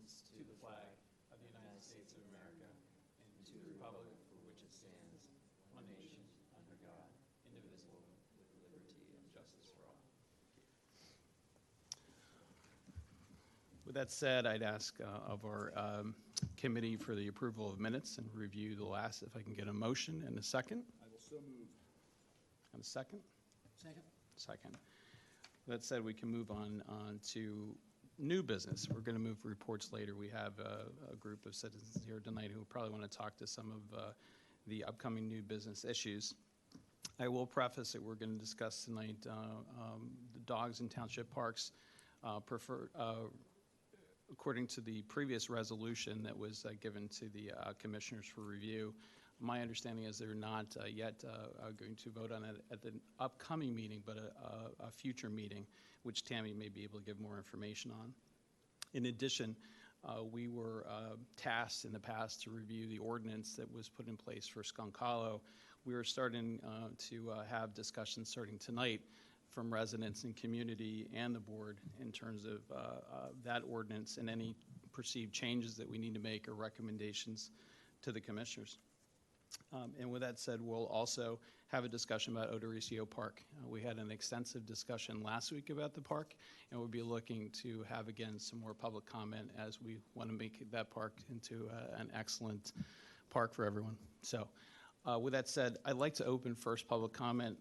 allegiance to the flag of the United States of America and to the republic for which it stands, one nation, under God, indivisible, with liberty and justice for all. With that said, I'd ask of our committee for the approval of minutes and review the last, if I can get a motion and a second. I will so move. And a second? Second. Second. That said, we can move on to new business. We're going to move reports later. We have a group of citizens here tonight who probably want to talk to some of the upcoming new business issues. I will preface that we're going to discuss tonight the dogs in township parks according to the previous resolution that was given to the commissioners for review. My understanding is they're not yet going to vote on it at the upcoming meeting, but a future meeting, which Tammy may be able to give more information on. In addition, we were tasked in the past to review the ordinance that was put in place for Skunk Hollow. We are starting to have discussions starting tonight from residents and community and the board in terms of that ordinance and any perceived changes that we need to make or recommendations to the commissioners. And with that said, we'll also have a discussion about Odoricio Park. We had an extensive discussion last week about the park, and we'll be looking to have, again, some more public comment as we want to make that park into an excellent park for everyone. So with that said, I'd like to open first public comment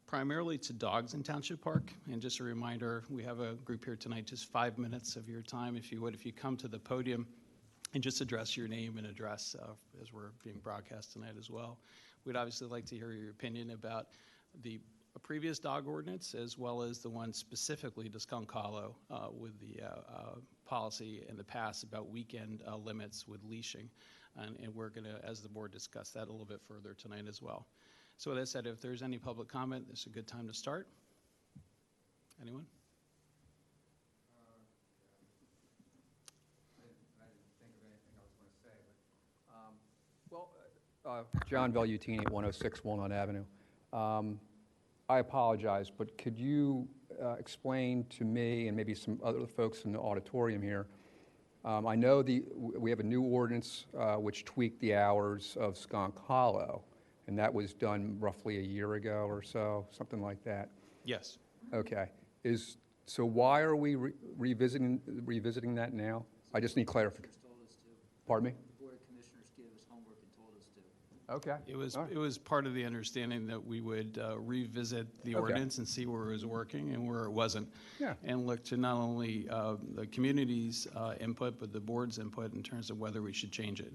primarily to dogs in Township Park. And just a reminder, we have a group here tonight, just 5 minutes of your time, if you would. If you come to the podium, and just address your name and address as we're being broadcast tonight as well. We'd obviously like to hear your opinion about the previous dog ordinance as well as the one specifically to Skunk Hollow with the policy in the past about weekend limits with leashing. And we're going to, as the board, discuss that a little bit further tonight as well. So with that said, if there's any public comment, this is a good time to start. Anyone? John Velutini at 106 Walnut Avenue. I apologize, but could you explain to me and maybe some other folks in the auditorium here, I know we have a new ordinance which tweaked the hours of Skunk Hollow, and that was done roughly a year ago or so, something like that. Yes. Okay. So why are we revisiting that now? I just need clarification. Pardon me? Okay. It was part of the understanding that we would revisit the ordinance and see where it was working and where it wasn't. Yeah. And look to not only the community's input, but the board's input in terms of whether we should change it.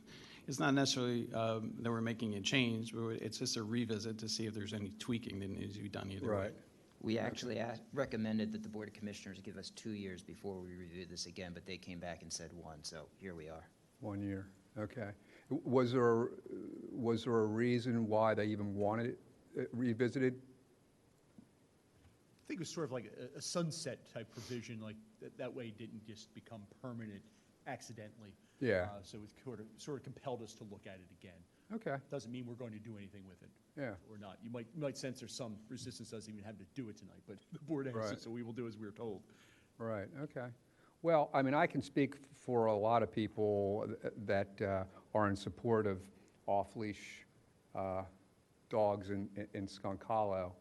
It's not necessarily that we're making a change, but it's just a revisit to see if there's any tweaking that needs to be done either way. We actually recommended that the Board of Commissioners give us 2 years before we review this again, but they came back and said 1, so here we are. 1 year, okay. Was there a reason why they even wanted it revisited? I think it was sort of like a sunset type provision, like that way it didn't just become permanent accidentally. Yeah. So it sort of compelled us to look at it again. Okay. Doesn't mean we're going to do anything with it. Yeah. Or not. You might sense there's some resistance doesn't even have to do it tonight, but the board has it, so we will do as we're told. Right, okay. Well, I mean, I can speak for a lot of people that are in support of off-leash dogs in Skunk Hollow.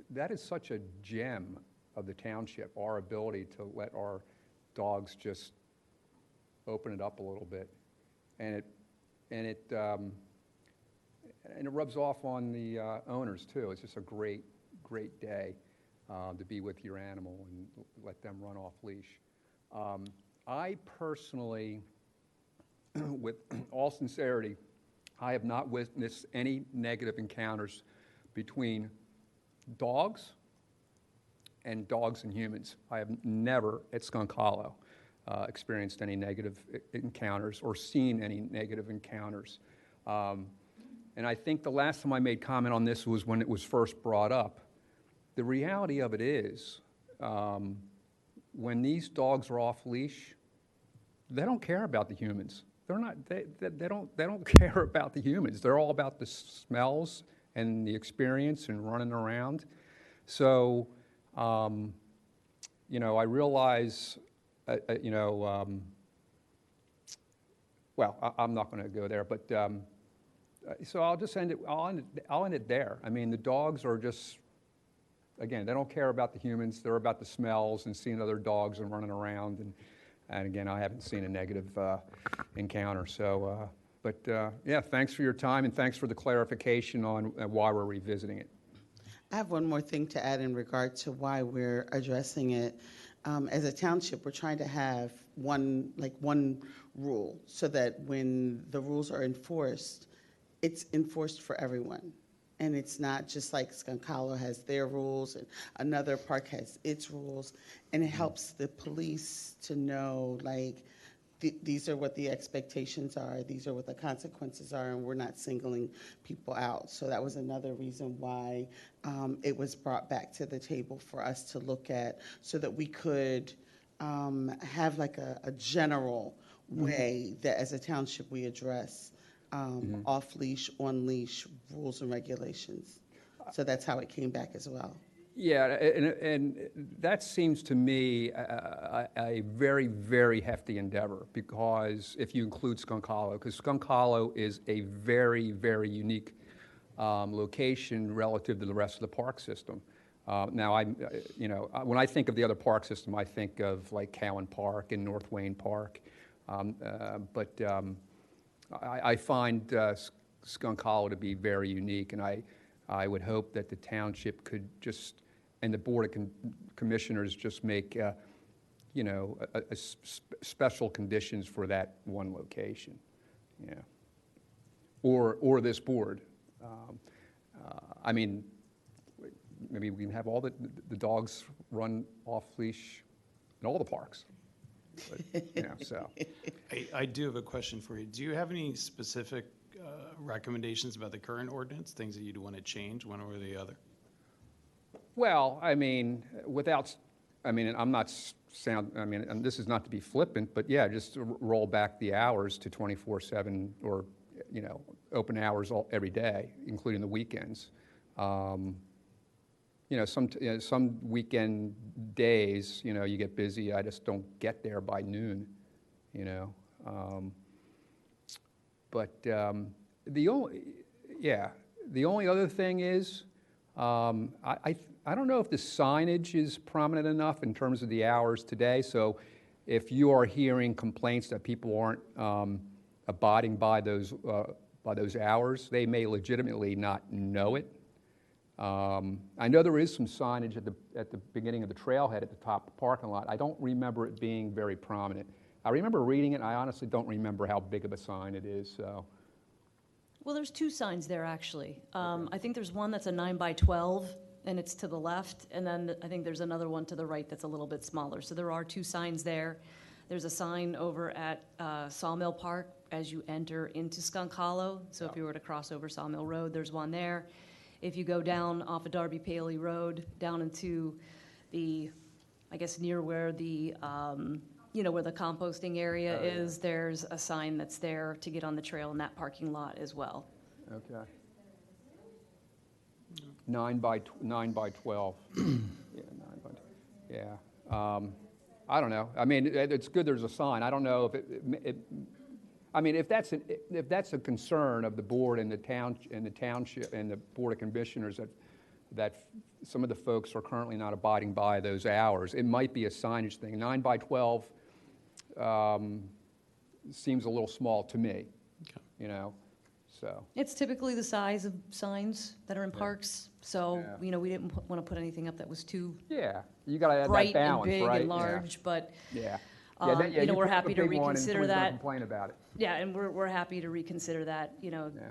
That is such a gem of the township, our ability to let our dogs just open it up a little bit, and it rubs off on the owners too. It's just a great day to be with your animal and let them run off leash. I personally, with all sincerity, I have not witnessed any negative encounters between dogs and humans. I have never at Skunk Hollow experienced any negative encounters or seen any negative encounters. And I think the last time I made comment on this was when it was first brought up. The reality of it is, when these dogs are off leash, they don't care about the humans. They don't care about the humans. They're all about the smells and the experience and running around. So I realize, well, I'm not going to go there, but, so I'll just end it, I'll end it there. I mean, the dogs are just, again, they don't care about the humans, they're about the smells and seeing other dogs and running around, and again, I haven't seen a negative encounter, so, yeah, thanks for your time, and thanks for the clarification on why we're revisiting it. I have one more thing to add in regard to why we're addressing it. As a township, we're trying to have one rule so that when the rules are enforced, it's enforced for everyone. And it's not just like Skunk Hollow has their rules and another park has its rules. And it helps the police to know, like, these are what the expectations are, these are what the consequences are, and we're not singling people out. So that was another reason why it was brought back to the table for us to look at, so that we could have like a general way that as a township we address off-leash, on-leash rules and regulations. So that's how it came back as well. Yeah, and that seems to me a very, very hefty endeavor, because if you include Skunk Hollow, because Skunk Hollow is a very, very unique location relative to the rest of the park system. Now, when I think of the other park system, I think of like Cowan Park and North Wayne Park, but I find Skunk Hollow to be very unique, and I would hope that the township could just, and the Board of Commissioners just make, special conditions for that one location, or this board. I mean, maybe we can have all the dogs run off leash in all the parks. But, so. I do have a question for you. Do you have any specific recommendations about the current ordinance, things that you'd want to change one or the other? Well, I mean, I'm not and this is not to be flippant, but yeah, just roll back the hours to 24/7, or, open hours every day, including the weekends. Some weekend days, you get busy, I just don't get there by noon, But the only other thing is, I don't know if the signage is prominent enough in terms of the hours today. So if you are hearing complaints that people aren't abiding by those hours, they may legitimately not know it. I know there is some signage at the beginning of the trailhead at the top of the parking lot. I don't remember it being very prominent. I remember reading it, and I honestly don't remember how big of a sign it is, so. Well, there's two signs there, actually. I think there's one that's a 9x12, and it's to the left, and then I think there's another one to the right that's a little bit smaller. So there are two signs there. There's a sign over at Sawmill Park as you enter into Skunk Hollow. So if you were to cross over Sawmill Road, there's one there. If you go down off of Darby Paley Road, down into the, I guess near where the, where the composting area is, there's a sign that's there to get on the trail in that parking lot as well. Okay. 9x12. Yeah. I don't know. I mean, it's good there's a sign. I don't know if if that's a concern of the board and the township and the Board of Commissioners that some of the folks are currently not abiding by those hours, it might be a signage thing. 9x12 seems a little small to me. Okay. So. It's typically the size of signs that are in parks, so, we didn't want to put anything up that was too you got to have bright that balance, and big right? and large, but, you we're put happy the to big one and reconsider someone's gonna that. complain about it. Yeah, and we're happy to reconsider that,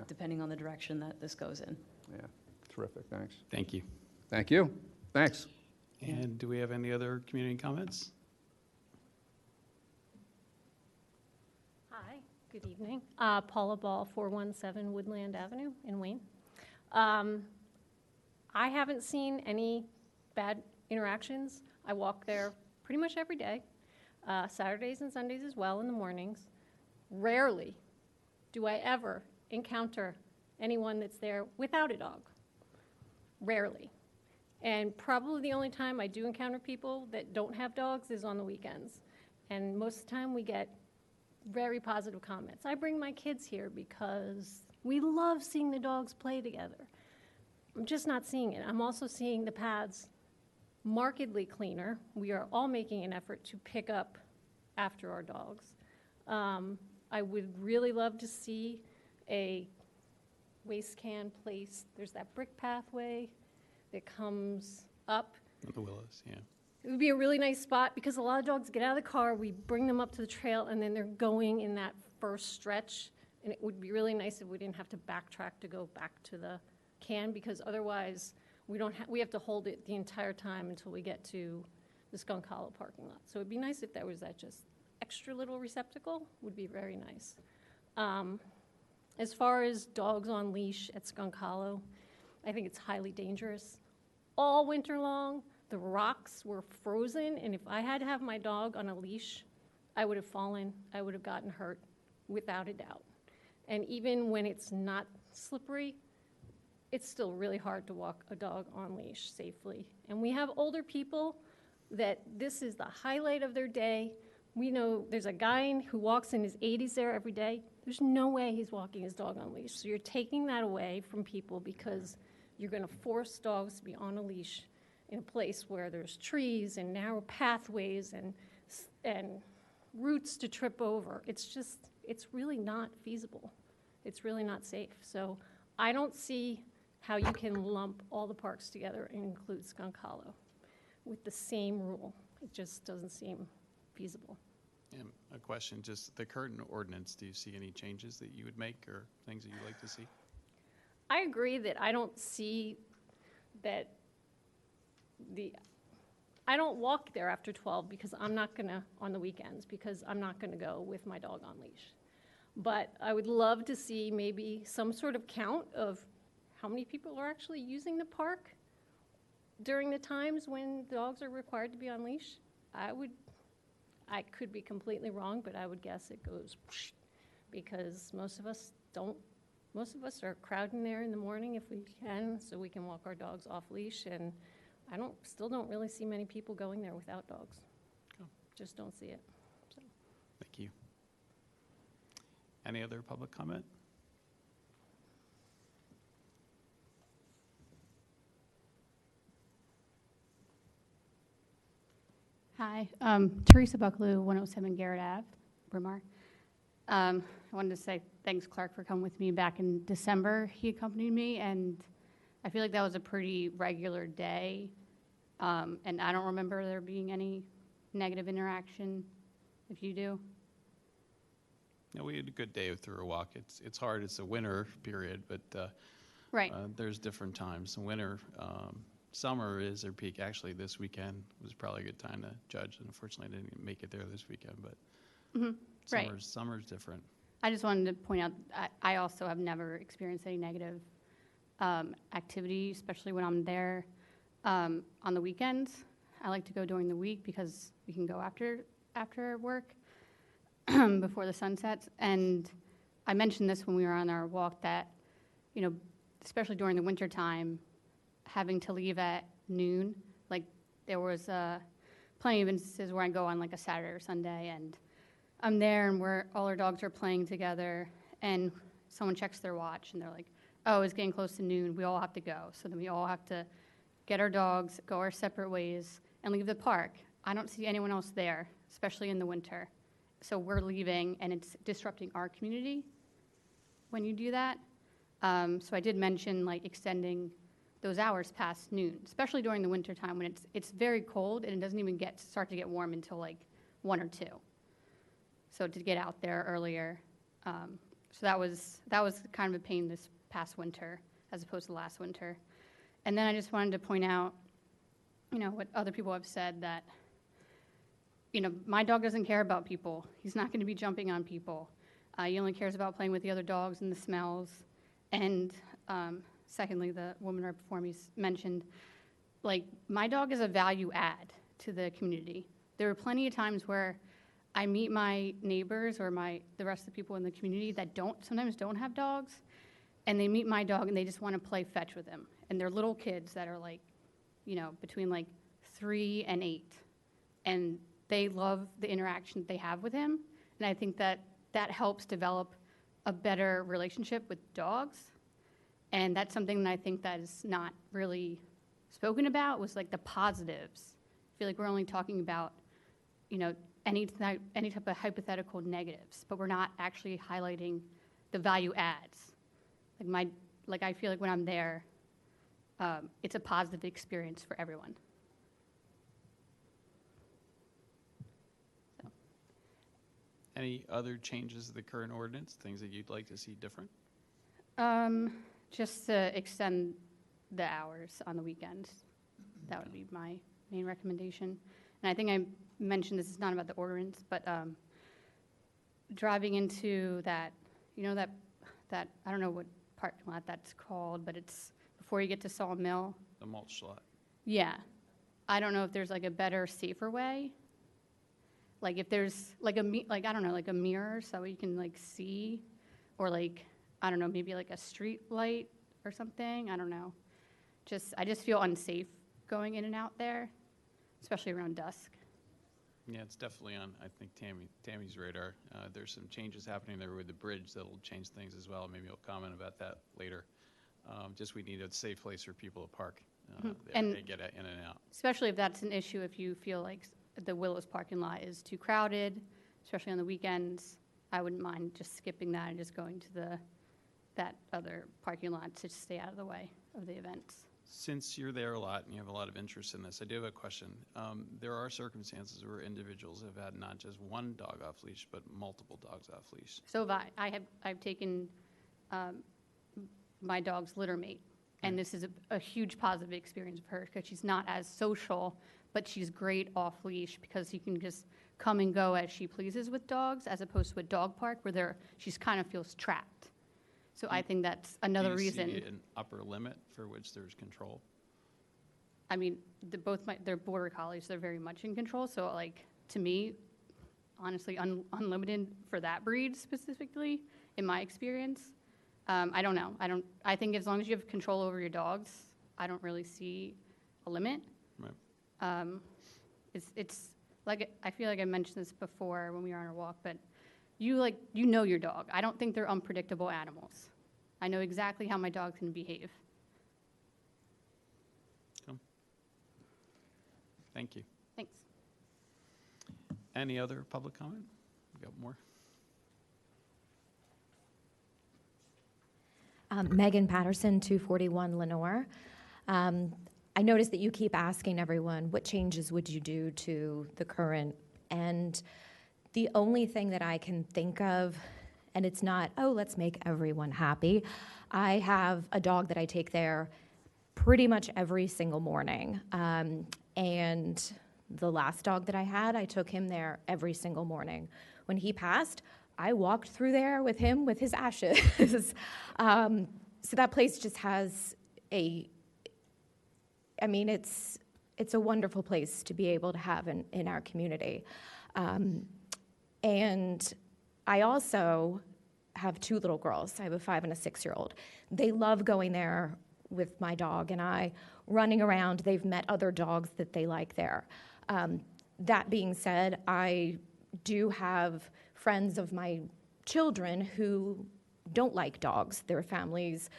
depending on the direction that this goes in. Yeah, terrific, thanks. Thank you. Thank you, thanks. And do we have any other community comments? Hi, good evening. Paula Ball, 417 Woodland Avenue in Wayne. I haven't seen any bad interactions. I walk there pretty much every day, Saturdays and Sundays as well in the mornings. Rarely do I ever encounter anyone that's there without a dog. Rarely. And probably the only time I do encounter people that don't have dogs is on the weekends. And most of the time we get very positive comments. I bring my kids here because we love seeing the dogs play together. I'm just not seeing it. I'm also seeing the paths markedly cleaner. We are all making an effort to pick up after our dogs. I would really love to see a waste can placed. There's that brick pathway that comes up. The Willows, yeah. It would be a really nice spot because a lot of dogs get out of the car, we bring them up to the trail, and then they're going in that first stretch. And it would be really nice if we didn't have to backtrack to go back to the can, because otherwise we have to hold it the entire time until we get to the Skunk Hollow parking lot. So it'd be nice if there was that just extra little receptacle, would be very nice. As far as dogs on leash at Skunk Hollow, I think it's highly dangerous. All winter long, the rocks were frozen, and if I had to have my dog on a leash, I would have fallen, I would have gotten hurt, without a doubt. And even when it's not slippery, it's still really hard to walk a dog on leash safely. And we have older people that this is the highlight of their day. We know there's a guy who walks in his 80s there every day. There's no way he's walking his dog on leash. So you're taking that away from people because you're going to force dogs to be on a leash in a place where there's trees and narrow pathways and roots to trip over. It's really not feasible. It's really not safe. So I don't see how you can lump all the parks together and include Skunk Hollow with the same rule. It just doesn't seem feasible. And a question, just the current ordinance, do you see any changes that you would make or things that you'd like to see? I agree that I don't see that I don't walk there after 12 because I'm not gonna, on the weekends, because I'm not gonna go with my dog on leash. But I would love to see maybe some sort of count of how many people are actually using the park during the times when dogs are required to be on leash. I could be completely wrong, but I would guess it goes because most of us are crowding there in the morning if we can, so we can walk our dogs off leash, and I still don't really see many people going there without dogs. Cool. Just don't see it. So. Thank you. Any other public comment? Hi, Teresa Bucklew, 107 Garrett Ave, Bryn I wanted to say thanks, Clark, for coming with me back in December. He accompanied me, and I feel like that was a pretty regular day, and I don't remember there being any negative interaction, if you do. No, we had a good day through a walk. It's hard, it's a winter period, but Right. There's different times. In winter, summer is their peak. Actually, this weekend was probably a good time to judge. Unfortunately, I didn't make it there this weekend, but Right. summer's different. I just wanted to point out, I also have never experienced any negative activity, especially when I'm there on the weekends. I like to go during the week because we can go after work before the sun sets. And I mentioned this when we were on our walk that, especially during the winter time, having to leave at noon, like there was plenty of instances where I go on like a Saturday or Sunday and I'm there and all our dogs are playing together and someone checks their watch and they're like, oh, it's getting close to noon, we all have to go. So then we all have to get our dogs, go our separate ways, and leave the park. I don't see anyone else there, especially in the winter. So we're leaving and it's disrupting our community when you do that. So I did mention like extending those hours past noon, especially during the winter time when it's very cold and it doesn't even start to get warm until like 1 or 2. So to get out there earlier. So that was kind of a pain this past winter as opposed to last winter. And then I just wanted to point out, what other people have said that, my dog doesn't care about people. He's not going to be jumping on people. He only cares about playing with the other dogs and the smells. And secondly, the woman right before me mentioned, like, my dog is a value add to the community. There are plenty of times where I meet my neighbors or the rest of the people in the community that sometimes don't have dogs, and they meet my dog and they just want to play fetch with him. And they're little kids that are like between like 3 and 8. And they love the interaction that they have with him. And I think that helps develop a better relationship with dogs. And that's something that I think that is not really spoken about, was like the positives. I feel like we're only talking about, any type of hypothetical negatives, but we're not actually highlighting the value adds. I feel like when I'm there, it's a positive experience for everyone. So. Any other changes to the current ordinance, things that you'd like to see different? Just to extend the hours on the weekends. That would be my main recommendation. And I think I mentioned this is not about the ordinance, but driving into that, that I don't know what parking lot that's called, but it's before you get to Sawmill. The mulch lot. Yeah. I don't know if there's like a better, safer way. Like if there's like I don't know, like a mirror so you can like see, or like, I don't know, maybe like a street light or something. I don't know. I just feel unsafe going in and out there, especially around dusk. Yeah, it's definitely on, I think, Tammy's radar. There's some changes happening there with the bridge that'll change things as well. Maybe you'll comment about that later. We need a safe place for people to park there And and get in and out. especially if that's an issue, if you feel like the Willows parking lot is too crowded, especially on the weekends, I wouldn't mind just skipping that and just going to that other parking lot to stay out of the way of the events. Since you're there a lot and you have a lot of interest in this, I do have a question. There are circumstances where individuals have had not just one dog off leash, but multiple dogs off leash. So have I. I've taken my dog's litter mate, and this is a huge positive experience for her because she's not as social, but she's great off leash because you can just come and go as she pleases with dogs, as opposed to a dog park where she's kind of feels trapped. So I think that's another reason. Do you see an upper limit for which there's control? I mean, they're border collies. They're very much in control. So, like, to me, honestly, unlimited for that breed specifically, in my experience. I don't know. I think as long as you have control over your dogs, I don't really see a limit. Right. It's like, I feel like I mentioned this before when we were on our walk, but you know your dog. I don't think they're unpredictable animals. I know exactly how my dog can behave. Cool. Thank you. Thanks. Any other public comment? We got more? Megan Patterson, 241 Lenore. I noticed that you keep asking everyone, what changes would you do to the current? And the only thing that I can think of, and it's not, oh, let's make everyone happy. I have a dog that I take there pretty much every single morning. And the last dog that I had, I took him there every single morning. When he passed, I walked through there with him with his ashes. So that place just has it's a wonderful place to be able to have in our community. And I also have 2 little girls. I have a 5 and a 6-year-old. They love going there with my dog and I, running around. They've met other dogs that they like there. That being said, I do have friends of my children who don't like dogs. Their families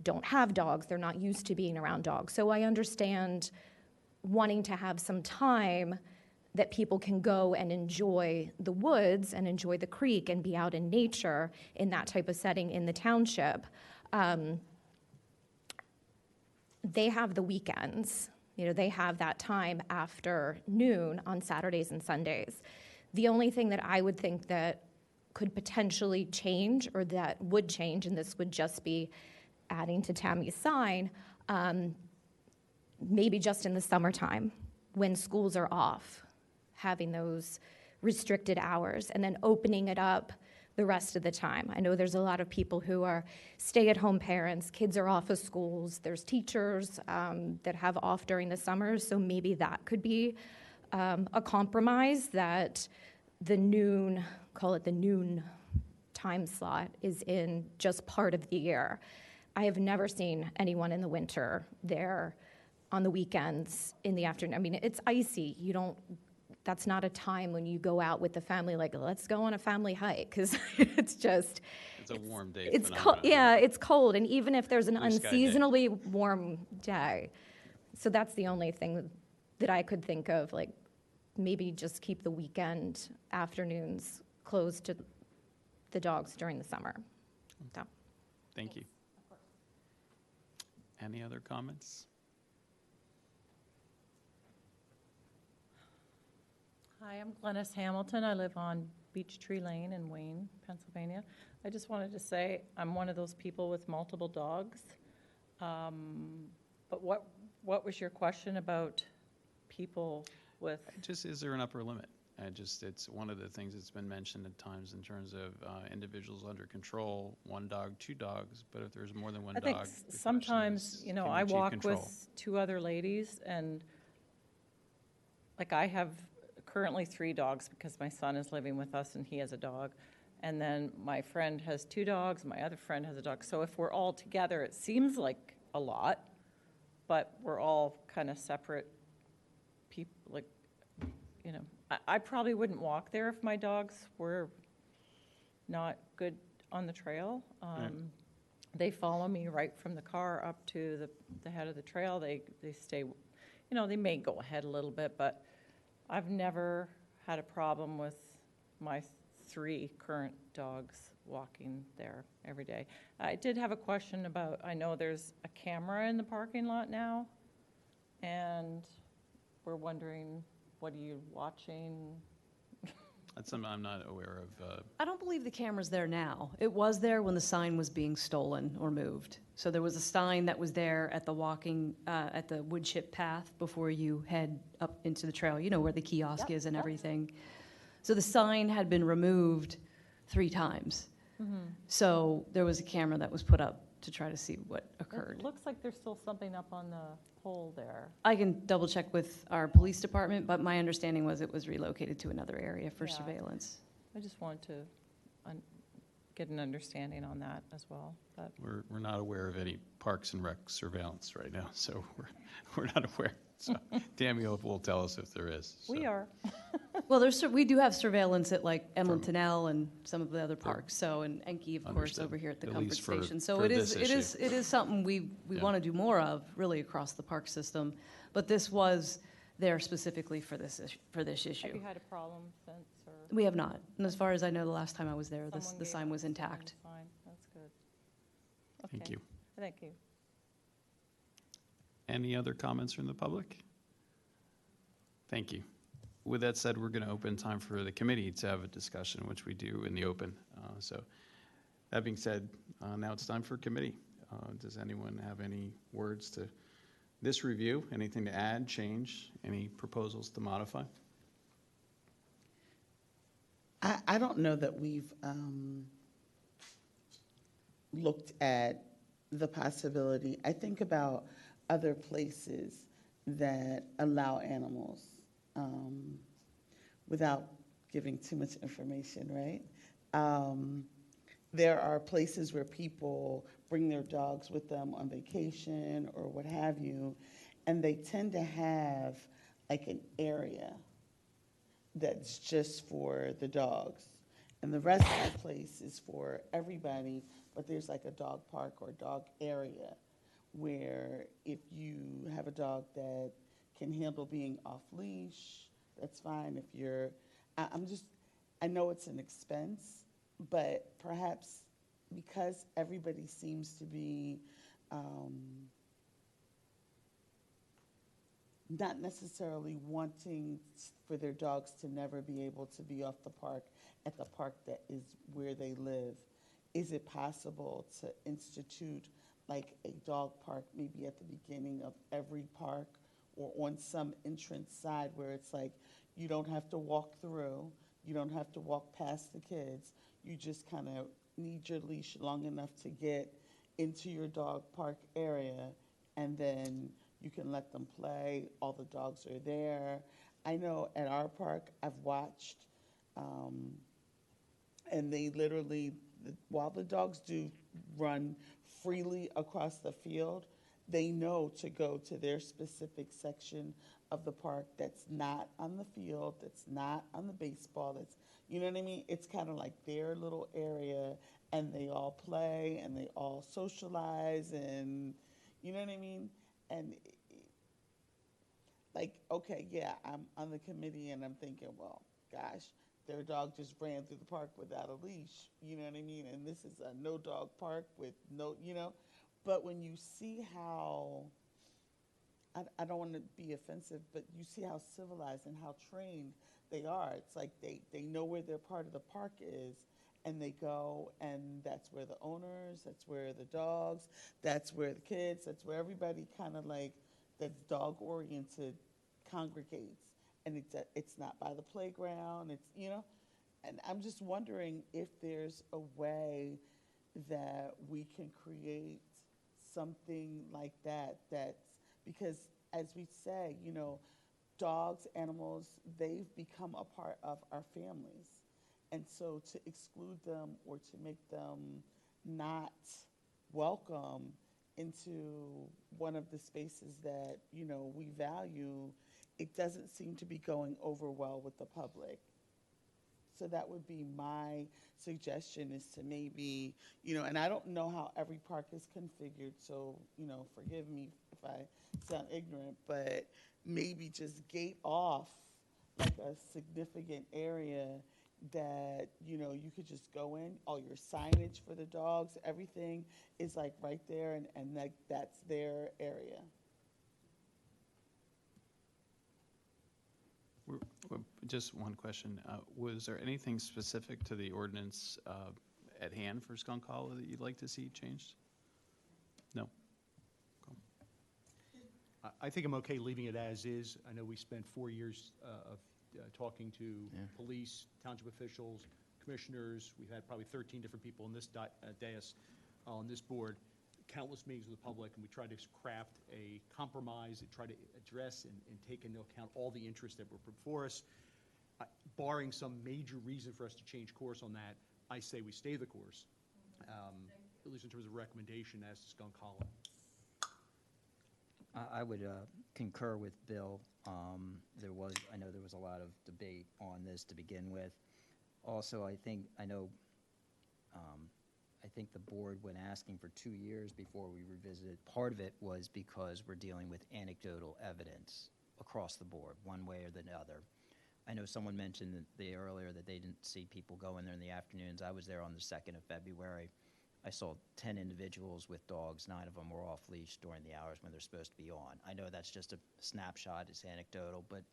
don't have dogs. They're not used to being around dogs. So I understand wanting to have some time that people can go and enjoy the woods and enjoy the creek and be out in nature in that type of setting in the township. They have the weekends. They have that time after noon on Saturdays and Sundays. The only thing that I would think that could potentially change, or that would change, and this would just be adding to Tammy's sign, maybe just in the summertime when schools are off, having those restricted hours and then opening it up the rest of the time. I know there's a lot of people who are stay-at-home parents, kids are off of schools, there's teachers that have off during the summers, so maybe that could be a compromise, that the noon, call it the noon time slot, is in just part of the year. I have never seen anyone in the winter there on the weekends in the afternoon. I mean, it's icy. That's not a time when you go out with the family, like, let's go on a family hike, because it's just. It's a warm day It's cold, phenomenon. yeah, it's cold, and even if there's an Blue sky day. unseasonably warm day. So that's the only thing that I could think of, like, maybe just keep the weekend afternoons closed to the dogs during the summer. So. Thank you. Any other comments? Hi, I'm Glennis Hamilton. I live on Beech Tree Lane in Wayne, Pennsylvania. I just wanted to say I'm one of those people with multiple dogs. But what was your question about people with? Just, is there an upper limit? It's one of the things that's been mentioned at times in terms of individuals under control, one dog, two dogs, but if there's more than one I dog. think the question sometimes, is, you know, can I achieve walk control? with two other ladies, and like I have currently 3 dogs because my son is living with us and he has a dog. And then my friend has 2 dogs, my other friend has a dog. So if we're all together, it seems like a lot, but we're all kind of separate people, like, you know. I probably wouldn't walk there if my dogs were not good on the trail. They follow me right from the car up to the head of the trail. They stay, you know, they may go ahead a little bit, but I've never had a problem with my 3 current dogs walking there every day. I did have a question about, I know there's a camera in the parking lot now, and we're wondering, what are you watching? That's something I'm not aware of. I don't believe the camera's there now. It was there when the sign was being stolen or moved. So there was a sign that was there at the wood chip path before you head up into the trail, you know, where the kiosk is and everything. So the sign had been removed 3 times. So there was a camera that was put up to try to see what occurred. It looks like there's still something up on the pole there. I can double check with our police department, but my understanding was it was relocated to another area for Yeah. surveillance. I just wanted to get an understanding on that as well. But We're not aware of any Parks and Rec surveillance right now, so we're not aware. So Tammy will tell us if there is. we so. are. Well, we do have surveillance at like Emlyn Tunnel and some of the other parks. So, and Enki, of course, Understood. over here at the At Comfort least for- Station. So for it is, this it is something we Yeah. want to do more of, really, across the park system. But this was there specifically for this Have issue. you had a problem since, or? We have not. And as far as I know, the last time I was there, Someone the gave sign us was the intact. sign. That's good. Thank Okay. you. Thank you. Any other comments from the public? Thank you. With that said, we're going to open time for the committee to have a discussion, which we do in the open. So that being said, now it's time for committee. Does anyone have any words to this review? Anything to add, change, any proposals to modify? I don't know that we've looked at the possibility. I think about other places that allow animals without giving too much information, right? There are places where people bring their dogs with them on vacation or what have you, and they tend to have like an area that's just for the dogs. And the rest of the place is for everybody, but there's like a dog park or dog area where if you have a dog that can handle being off leash, that's fine. If you're, I know it's an expense, but perhaps because everybody seems to be not necessarily wanting for their dogs to never be able to be off the park at the park that is where they live, is it possible to institute like a dog park maybe at the beginning of every park or on some entrance side where it's like you don't have to walk through, you don't have to walk past the kids, you just kind of need your leash long enough to get into your dog park area, and then you can let them play, all the dogs are there. I know at our park, I've watched, and they literally, while the dogs do run freely across the field, they know to go to their specific section of the park that's not on the field, that's not on the baseball, that's, you know what I mean? It's kind of like their little area, and they all play and they all socialize, and you know what I mean? And like, okay, yeah, I'm on the committee and I'm thinking, well, gosh, their dog just ran through the park without a leash, you know what I mean? And this is a no dog park with no, you know, but when you see how, I don't want to be offensive, but you see how civilized and how trained they are. It's like they know where their part of the park is, and they go, and that's where the owners, that's where the dogs, that's where the kids, that's where everybody kind of like that's dog oriented congregates. And it's not by the playground, it's, you know, and I'm just wondering if there's a way that we can create something like that, that's, because as we say, you know, dogs, animals, they've become a part of our families. And so to exclude them or to make them not welcome into one of the spaces that, you know, we value, it doesn't seem to be going over well with the public. So that would be my suggestion, is to maybe, you know, and I don't know how every park is configured, so, you know, forgive me if I sound ignorant, but maybe just gate off like a significant area that, you know, you could just go in, all your signage for the dogs, everything is like right there, and like that's their area. Just one question. Was there anything specific to the ordinance at hand for Skunk Hollow that you'd like to see changed? No? Cool. I think I'm okay leaving it as is. I know we spent 4 years of talking to police, township officials, commissioners. We've had probably 13 different people on this dais, on this board, countless meetings with the public, and we tried to craft a compromise and try to address and take into account all the interests that were before us. Barring some major reason for us to change course on that, I say we stay the course, at least in terms of recommendation as to Skunk Hollow. I would concur with Bill. I know there was a lot of debate on this to begin with. Also, I think the board, when asking for 2 years before we revisited, part of it was because we're dealing with anecdotal evidence across the board, one way or the other. I know someone mentioned earlier that they didn't see people go in there in the afternoons. I was there on the 2nd of February. I saw 10 individuals with dogs. 9 of them were off leash during the hours when they're supposed to be on. I know that's just a snapshot, it's anecdotal, but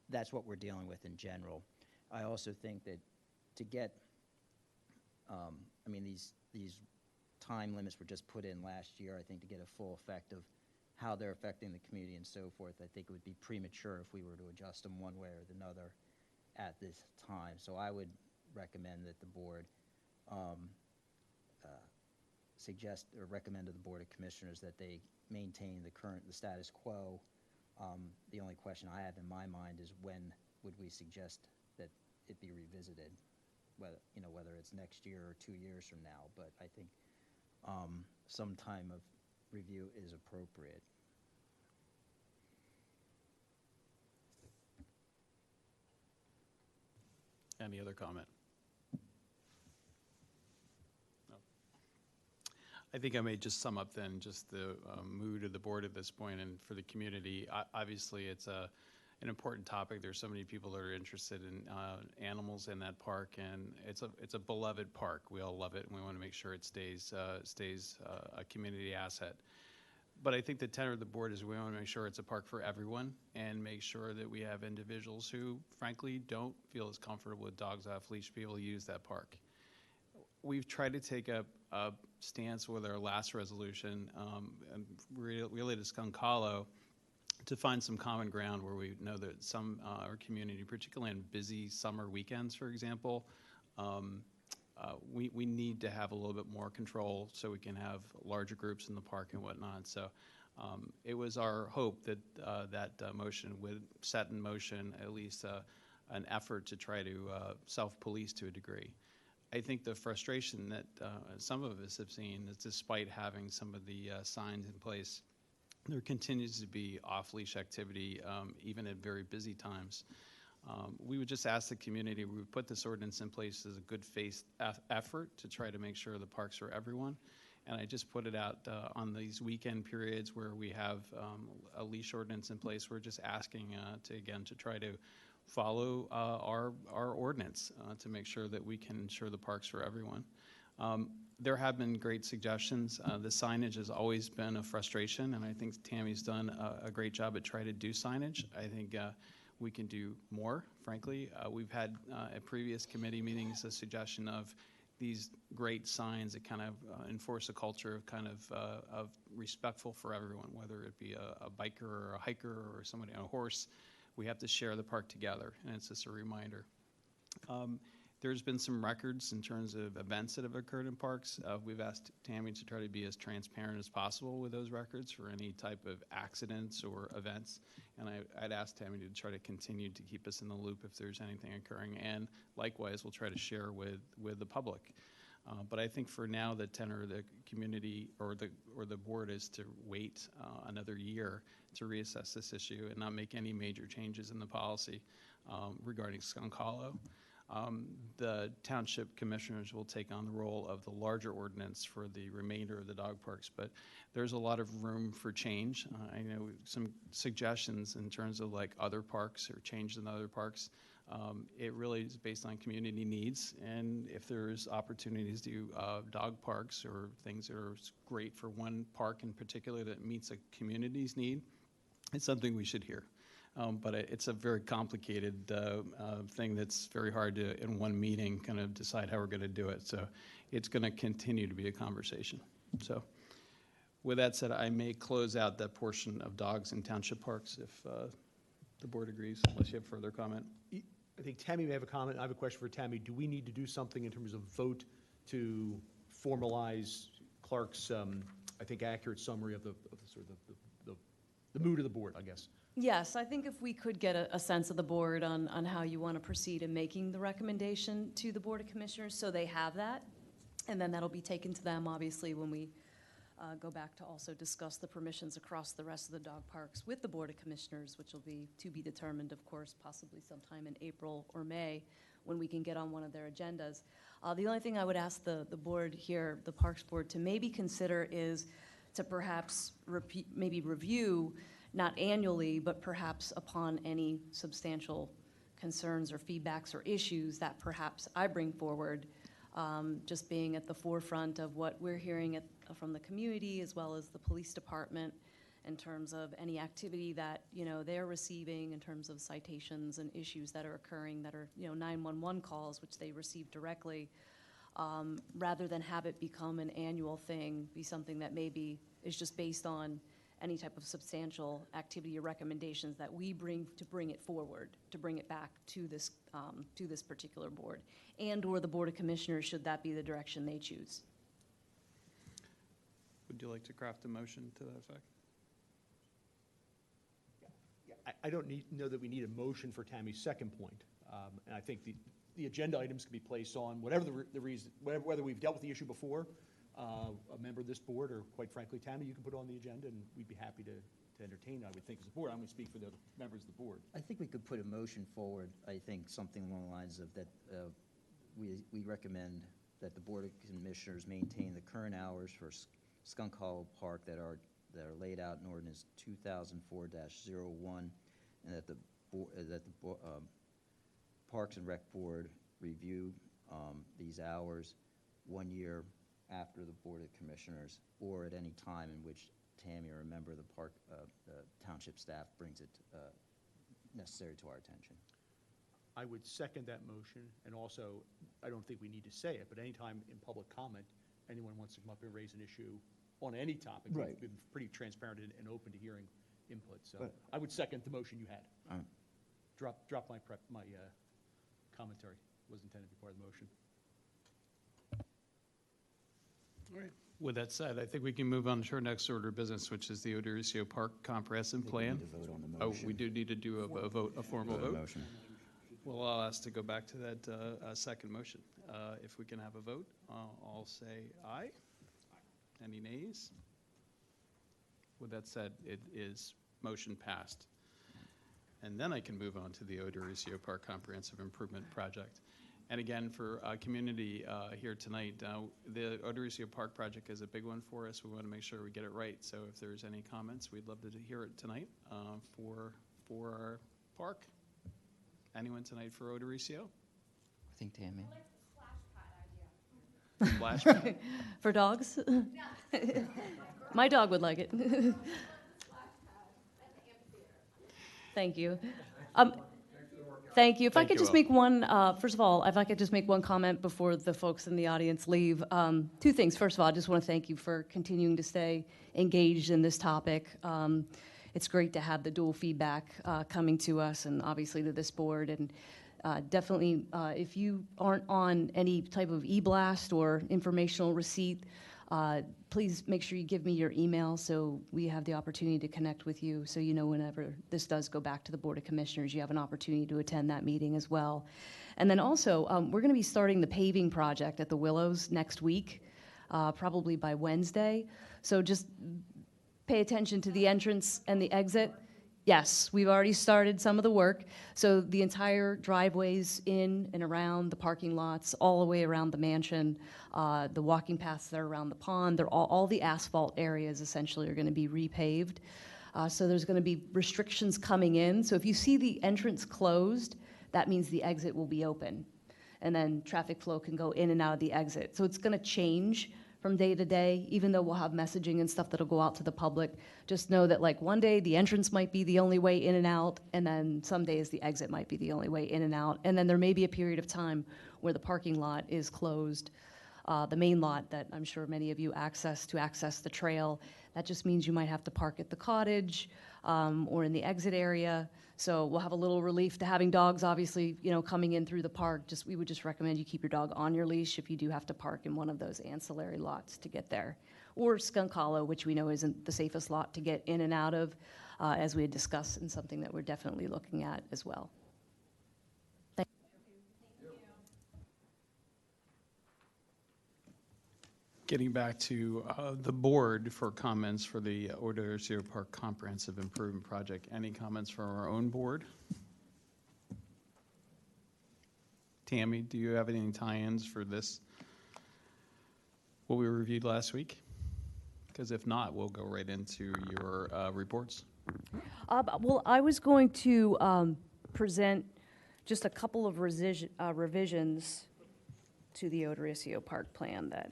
that's what we're dealing with in general. I also think that to get, these time limits were just put in last year, I think, to get a full effect of how they're affecting the community and so forth. I think it would be premature if we were to adjust them one way or another at this time. So I would recommend that the board suggest or recommend to the Board of Commissioners that they maintain the status quo. The only question I have in my mind is, when would we suggest that it be revisited? Whether it's next year or 2 years from now, but I think some time of review is appropriate. Any other comment? No. I think I may just sum up then just the mood of the board at this point and for the community. Obviously, it's an important topic. There's so many people that are interested in animals in that park, and it's a beloved park. We all love it, and we want to make sure it stays a community asset. But I think the tenor of the board is we want to make sure it's a park for everyone, and make sure that we have individuals who, frankly, don't feel as comfortable with dogs off leash be able to use that park. We've tried to take a stance with our last resolution related to Skunk Hollow, to find some common ground where we know that some our community, particularly on busy summer weekends, for example, we need to have a little bit more control so we can have larger groups in the park and whatnot. So it was our hope that that motion would set in motion at least an effort to try to self-police to a degree. I think the frustration that some of us have seen is, despite having some of the signs in place there continues to be off-leash activity, even at very busy times. We would just ask the community, we would put this ordinance in place as a good faith effort to try to make sure the parks are everyone. And I just put it out on these weekend periods where we have a leash ordinance in place. We're just asking to try to follow our ordinance to make sure that we can ensure the parks for everyone. There have been great suggestions. The signage has always been a frustration, and I think Tammy's done a great job at trying to do signage. I think we can do more, frankly. We've had at previous committee meetings a suggestion of these great signs that kind of enforce a culture of respectful for everyone, whether it be a biker or a hiker or somebody on a horse. We have to share the park together, and it's just a reminder. There's been some records in terms of events that have occurred in parks. We've asked Tammy to try to be as transparent as possible with those records for any type of accidents or events. And I'd ask Tammy to try to continue to keep us in the loop if there's anything occurring. And likewise, we'll try to share with the public. But I think for now, the tenor of the community or the board is to wait another year to reassess this issue and not make any major changes in the policy regarding Skunk Hollow. The township commissioners will take on the role of the larger ordinance for the remainder of the dog parks, but there's a lot of room for change. I know some suggestions in terms of like other parks or changes in other parks. It really is based on community needs, and if there's opportunities to do dog parks or things that are great for one park in particular that meets a community's need, it's something we should hear. But it's a very complicated thing that's very hard to, in one meeting, kind of decide how we're going to do it. So it's going to continue to be a conversation. So with that said, I may close out that portion of dogs in township parks if the board agrees, unless you have further comment. I think Tammy may have a comment. I have a question for Tammy. Do we need to do something in terms of vote to formalize Clark's, I think, accurate summary of the mood of the board, I guess? Yes, I think if we could get a sense of the board on how you want to proceed in making the recommendation to the Board of Commissioners, so they have that, and then that'll be taken to them, obviously, when we go back to also discuss the permissions across the rest of the dog parks with the Board of Commissioners, which will be to be determined, of course, possibly sometime in April or May, when we can get on one of their agendas. The only thing I would ask the board here, the Parks Board, to maybe consider is to perhaps maybe review, not annually, but perhaps upon any substantial concerns or feedbacks or issues that perhaps I bring forward, just being at the forefront of what we're hearing from the community as well as the police department in terms of any activity that, they're receiving in terms of citations and issues that are occurring that are, 911 calls, which they receive directly, rather than have it become an annual thing, be something that maybe is just based on any type of substantial activity or recommendations that we bring it forward, to bring it back to this particular board, and or the Board of Commissioners, should that be the direction they choose. Would you like to craft a motion to that effect? I don't know that we need a motion for Tammy's second point. And I think the agenda items can be placed on whatever the reason, whether we've dealt with the issue before, a member of this board, or quite frankly, Tammy, you can put it on the agenda, and we'd be happy to entertain, I would think, as a board. I'm going to speak for the other members of the board. I think we could put a motion forward, I think something along the lines of that we recommend that the Board of Commissioners maintain the current hours for Skunk Hollow Park that are laid out in ordinance 2004-01, and that the Parks and Rec Board review these hours 1 year after the Board of Commissioners, or at any time in which Tammy or a member of the township staff brings it necessary to our attention. I would second that motion, and also, I don't think we need to say it, but anytime in public comment, anyone wants to come up and raise an issue on any topic, Right. we've been pretty transparent and open to hearing input. So I would second the motion you had. All right. Drop my commentary. Was intended to be part of the motion. All right. With that said, I think we can move on to our next order of business, which is the Odorosio Park Comprehensive Plan. We need to vote on the Oh, motion. we do need to do a formal vote. Motion. Well, I'll ask to go back to that second motion. If we can have a vote, I'll say aye. Any nays? With that said, it is motion passed. And then I can move on to the Odorosio Park Comprehensive Improvement Project. And again, for community here tonight, the Odorosio Park project is a big one for us. We want to make sure we get it right. So if there's any comments, we'd love to hear it tonight for our park. Anyone tonight for Odorosio? I think Tammy. Splash pad? For dogs? My dog would like it. Thank you. Thank you. If I Thank could you just all. make one, first of all, if I could just make one comment before the folks in the audience leave. Two things. First of all, I just want to thank you for continuing to stay engaged in this topic. It's great to have the dual feedback coming to us and obviously to this board. And definitely, if you aren't on any type of e-blast or informational receipt, please make sure you give me your email so we have the opportunity to connect with you, so you know whenever this does go back to the Board of Commissioners, you have an opportunity to attend that meeting as well. And then also, we're going to be starting the paving project at the Willows next week, probably by Wednesday. So just pay attention to the entrance and the exit. Yes, we've already started some of the work. So the entire driveways in and around the parking lots, all the way around the mansion, the walking paths that are around the pond, they're all the asphalt areas essentially are going to be repaved. So there's going to be restrictions coming in. So if you see the entrance closed, that means the exit will be open. And then traffic flow can go in and out of the exit. So it's going to change from day to day, even though we'll have messaging and stuff that'll go out to the public. Just know that like one day the entrance might be the only way in and out, and then some days the exit might be the only way in and out. And then there may be a period of time where the parking lot is closed, the main lot that I'm sure many of you access the trail. That just means you might have to park at the cottage or in the exit area. So we'll have a little relief to having dogs, obviously, coming in through the park. We would just recommend you keep your dog on your leash if you do have to park in one of those ancillary lots to get there. Or Skunk Hollow, which we know isn't the safest lot to get in and out of, as we had discussed, and something that we're definitely looking at as well. Getting back to the board for comments for the Odorosio Park Comprehensive Improvement Project. Any comments from our own board? Tammy, do you have any tie-ins for this, what we reviewed last week? Because if not, we'll go right into your reports. Well, I was going to present just a couple of revisions to the Odorosio Park plan that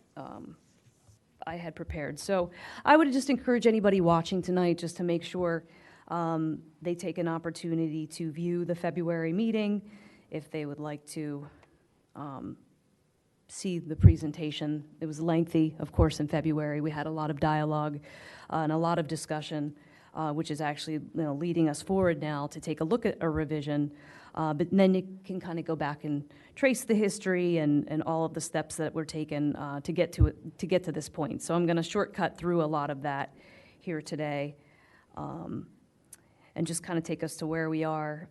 I had prepared. So I would just encourage anybody watching tonight just to make sure they take an opportunity to view the February meeting if they would like to see the presentation. It was lengthy, of course, in February. We had a lot of dialogue and a lot of discussion, which is actually leading us forward now to take a look at a revision. But then you can kind of go back and trace the history and all of the steps that were taken to get to this point. So I'm going to shortcut through a lot of that here today, and just kind of take us to where we are.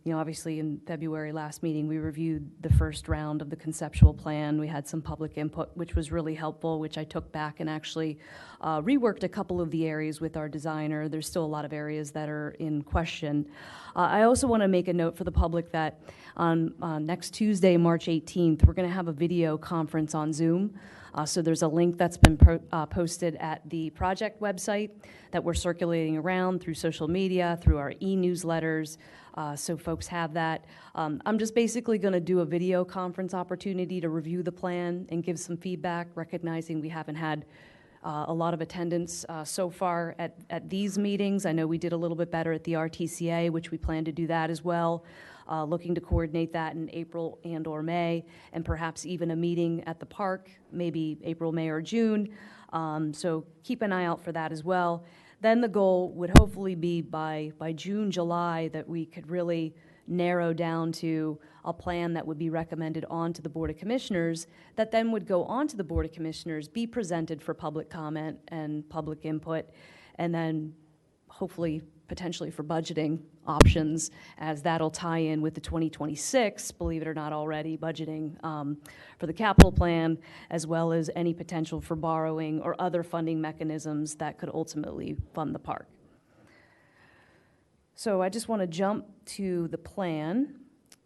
Obviously in February last meeting, we reviewed the first round of the conceptual plan. We had some public input, which was really helpful, which I took back and actually reworked a couple of the areas with our designer. There's still a lot of areas that are in question. I also want to make a note for the public that on next Tuesday, March 18th, we're going to have a video conference on Zoom. So there's a link that's been posted at the project website that we're circulating around through social media, through our e-newsletters, so folks have that. I'm just basically going to do a video conference opportunity to review the plan and give some feedback, recognizing we haven't had a lot of attendance so far at these meetings. I know we did a little bit better at the RTCA, which we plan to do that as well. Looking to coordinate that in April and or May, and perhaps even a meeting at the park, maybe April, May, or June. So keep an eye out for that as well. Then the goal would hopefully be by June, July, that we could really narrow down to a plan that would be recommended on to the Board of Commissioners, that then would go on to the Board of Commissioners, be presented for public comment and public input, and then hopefully potentially for budgeting options, as that'll tie in with the 2026, believe it or not already, budgeting for the capital plan, as well as any potential for borrowing or other funding mechanisms that could ultimately fund the park. So I just want to jump to the plan.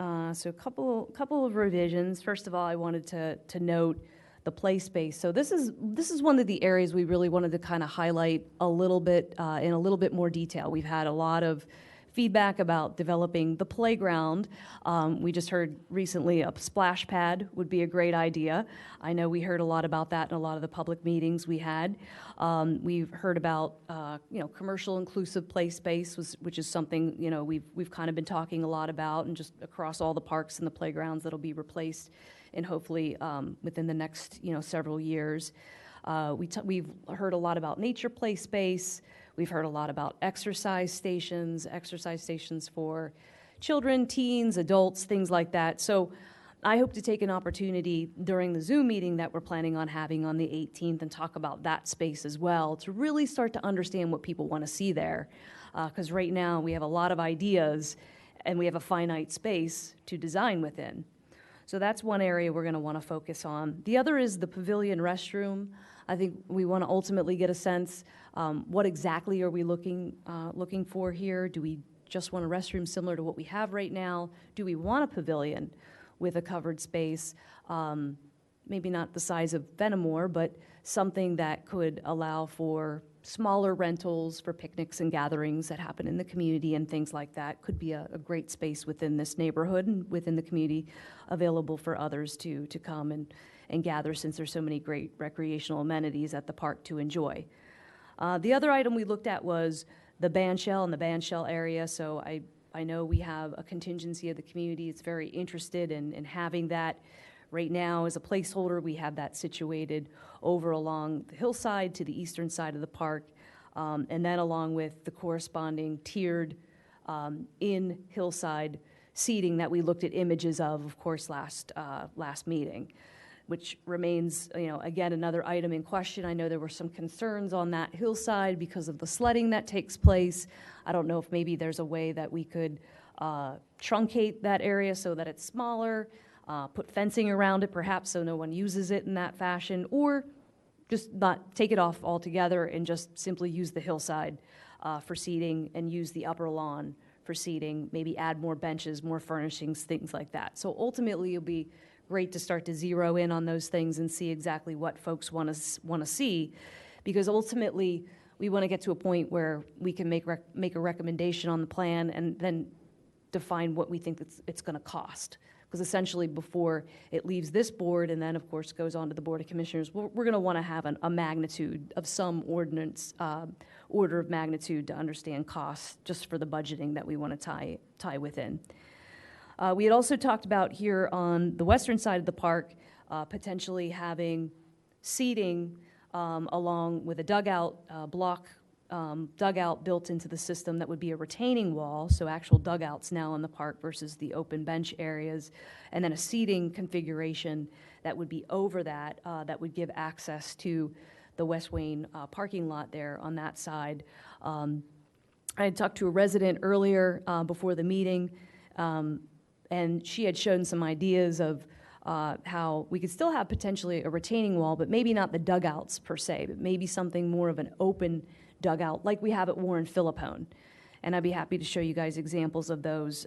So a couple of revisions. First of all, I wanted to note the play space. So this is one of the areas we really wanted to kind of highlight a little bit in a little bit more detail. We've had a lot of feedback about developing the playground. We just heard recently a splash pad would be a great idea. I know we heard a lot about that in a lot of the public meetings we had. We've heard about commercial inclusive play space, which is something we've kind of been talking a lot about, and just across all the parks and the playgrounds that'll be replaced, and hopefully within the next several years. We've heard a lot about nature play space. We've heard a lot about exercise stations for children, teens, adults, things like that. So I hope to take an opportunity during the Zoom meeting that we're planning on having on the 18th and talk about that space as well, to really start to understand what people want to see there. Because right now we have a lot of ideas and we have a finite space to design within. So that's one area we're going to want to focus on. The other is the pavilion restroom. I think we want to ultimately get a sense, what exactly are we looking for here? Do we just want a restroom similar to what we have right now? Do we want a pavilion with a covered space? Maybe not the size of Vennamore, but something that could allow for smaller rentals for picnics and gatherings that happen in the community and things like that. Could be a great space within this neighborhood and within the community, available for others to come and gather, since there's so many great recreational amenities at the park to enjoy. The other item we looked at was the bandshell and the bandshell area. So I know we have a contingency of the community that's very interested in having that. Right now, as a placeholder, we have that situated over along the hillside to the eastern side of the park, and then along with the corresponding tiered in hillside seating that we looked at images of course, last meeting, which remains, again, another item in question. I know there were some concerns on that hillside because of the sledding that takes place. I don't know if maybe there's a way that we could truncate that area so that it's smaller, put fencing around it perhaps so no one uses it in that fashion, or just not take it off altogether and just simply use the hillside for seating and use the upper lawn for seating, maybe add more benches, more furnishings, things like that. So ultimately, it'll be great to start to zero in on those things and see exactly what folks want to see, because ultimately, we want to get to a point where we can make a recommendation on the plan and then define what we think it's going to cost. Because essentially, before it leaves this board and then, of course, goes on to the Board of Commissioners, we're going to want to have a magnitude of some order of magnitude to understand costs just for the budgeting that we want to tie within. We had also talked about here on the western side of the park, potentially having seating along with a dugout block dugout built into the system that would be a retaining wall, so actual dugouts now in the park versus the open bench areas, and then a seating configuration that would be over that, that would give access to the West Wayne parking lot there on that side. I had talked to a resident earlier before the meeting, and she had shown some ideas of how we could still have potentially a retaining wall, but maybe not the dugouts per se, but maybe something more of an open dugout like we have at Warren Philippone. And I'd be happy to show you guys examples of those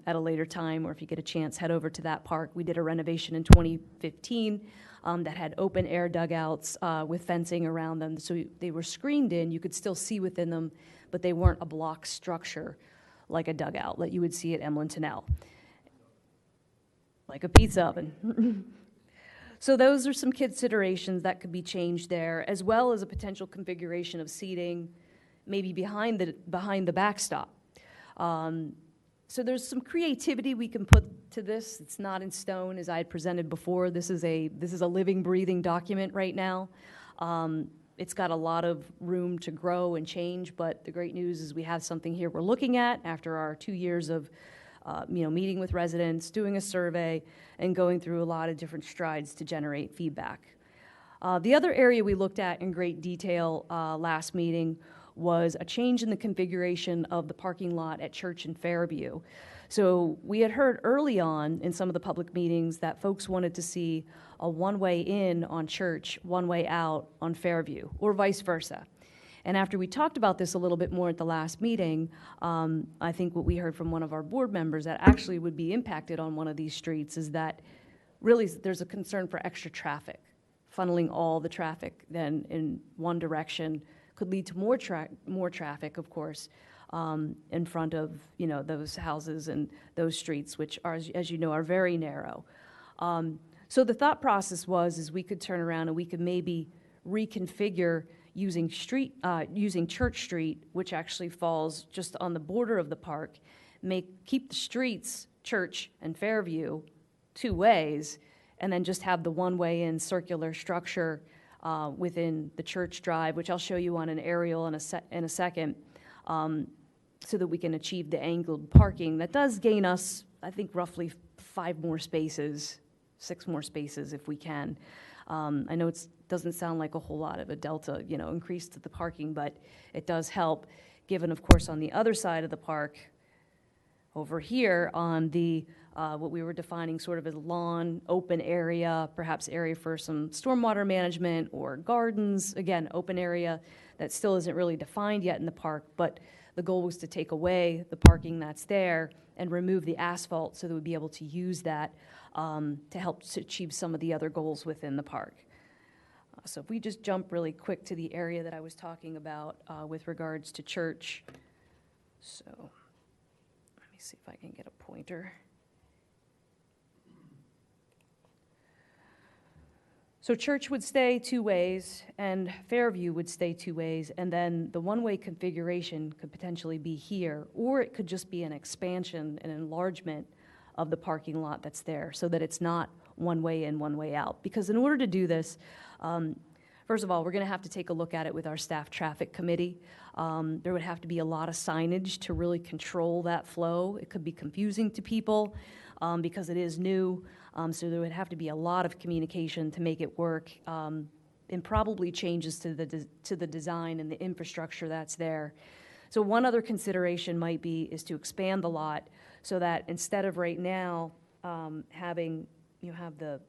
at a later time, or if you get a chance, head over to that park. We did a renovation in 2015 that had open air dugouts with fencing around them. So they were screened in, you could still see within them, but they weren't a block structure like a dugout that you would see at Emlyn Tunnel. Like a pizza oven. So those are some considerations that could be changed there, as well as a potential configuration of seating maybe behind the backstop. So there's some creativity we can put to this. It's not in stone, as I had presented before. This is a living, breathing document right now. It's got a lot of room to grow and change, but the great news is we have something here we're looking at after our 2 years of meeting with residents, doing a survey, and going through a lot of different strides to generate feedback. The other area we looked at in great detail last meeting was a change in the configuration of the parking lot at Church and Fairview. So we had heard early on in some of the public meetings that folks wanted to see a one-way in on Church, one-way out on Fairview, or vice versa. And after we talked about this a little bit more at the last meeting, I think what we heard from one of our board members that actually would be impacted on one of these streets is that really there's a concern for extra traffic. Funneling all the traffic then in one direction could lead to more traffic, of course, in front of, you know, those houses and those streets, which are, as you know, are very narrow. So the thought process is we could turn around and we could maybe reconfigure using Church Street, which actually falls just on the border of the park, keep the streets, Church and Fairview, two ways, and then just have the one-way in circular structure within the Church Drive, which I'll show you on an aerial in a second, so that we can achieve the angled parking. That does gain us, I think, roughly 6 more spaces if we can. I know it doesn't sound like a whole lot of a delta, you know, increase to the parking, but it does help, given, of course, on the other side of the park, over here on the what we were defining sort of as lawn, open area, perhaps area for some stormwater management or gardens, again, open area that still isn't really defined yet in the park, but the goal was to take away the parking that's there and remove the asphalt so that we'd be able to use that to help to achieve some of the other goals within the park. So if we just jump really quick to the area that I was talking about with regards to Church. So let me see if I can get a pointer. So Church would stay two ways, and Fairview would stay two ways, and then the one-way configuration could potentially be here, or it could just be an expansion, an enlargement of the parking lot that's there, so that it's not one way in, one way out. Because in order to do this, first of all, we're going to have to take a look at it with our staff traffic committee. There would have to be a lot of signage to really control that flow. It could be confusing to people because it is new. So there would have to be a lot of communication to make it work, and probably changes to the design and the infrastructure that's there. So one other consideration might be is to expand the lot so that instead of right now having you have the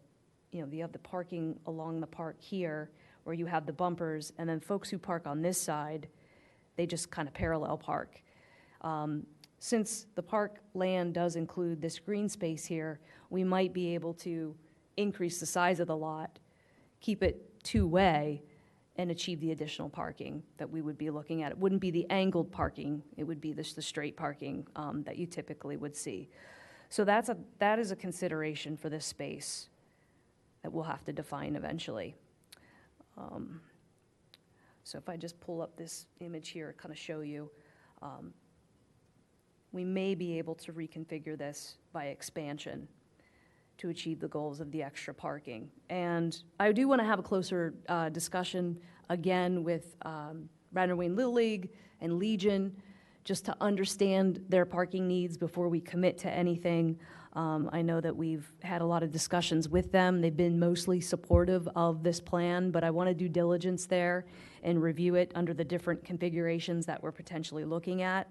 parking along the park here, where you have the bumpers, and then folks who park on this side, they just kind of parallel park. Since the park land does include this green space here, we might be able to increase the size of the lot, keep it two-way, and achieve the additional parking that we would be looking at. It wouldn't be the angled parking, it would be the straight parking that you typically would see. So that is a consideration for this space that we'll have to define eventually. So if I just pull up this image here, kind of show you, we may be able to reconfigure this by expansion to achieve the goals of the extra parking. And I do want to have a closer discussion again with Radnor Wayne Little League and Legion, just to understand their parking needs before we commit to anything. I know that we've had a lot of discussions with them. They've been mostly supportive of this plan, but I want to do diligence there and review it under the different configurations that we're potentially looking at.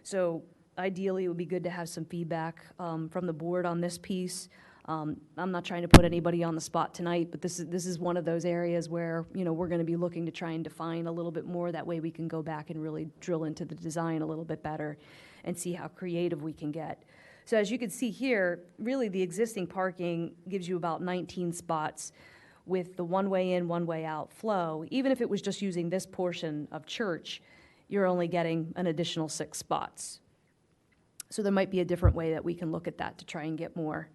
So ideally, it would be good to have some feedback from the board on this piece. I'm not trying to put anybody on the spot tonight, but this is one of those areas where, you know, we're going to be looking to try and define a little bit more. That way we can go back and really drill into the design a little bit better and see how creative we can get. So as you can see here, really the existing parking gives you about 19 spots with the one-way in, one-way out flow. Even if it was just using this portion of Church, you're only getting an additional 6 spots. So there might be a different way that we can look at that to try and get more.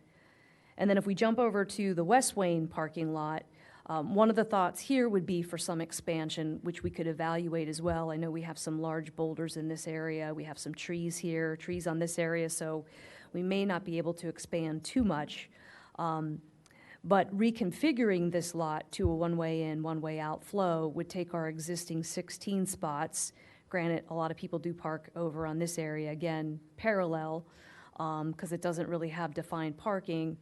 And then if we jump over to the West Wayne parking lot, one of the thoughts here would be for some expansion, which we could evaluate as well. I know we have some large boulders in this area. We have some trees here, trees on this area, so we may not be able to expand too much. But reconfiguring this lot to a one-way in, one-way out flow would take our existing 16 spots. Granted, a lot of people do park over on this area, again, parallel, because it doesn't really have defined parking,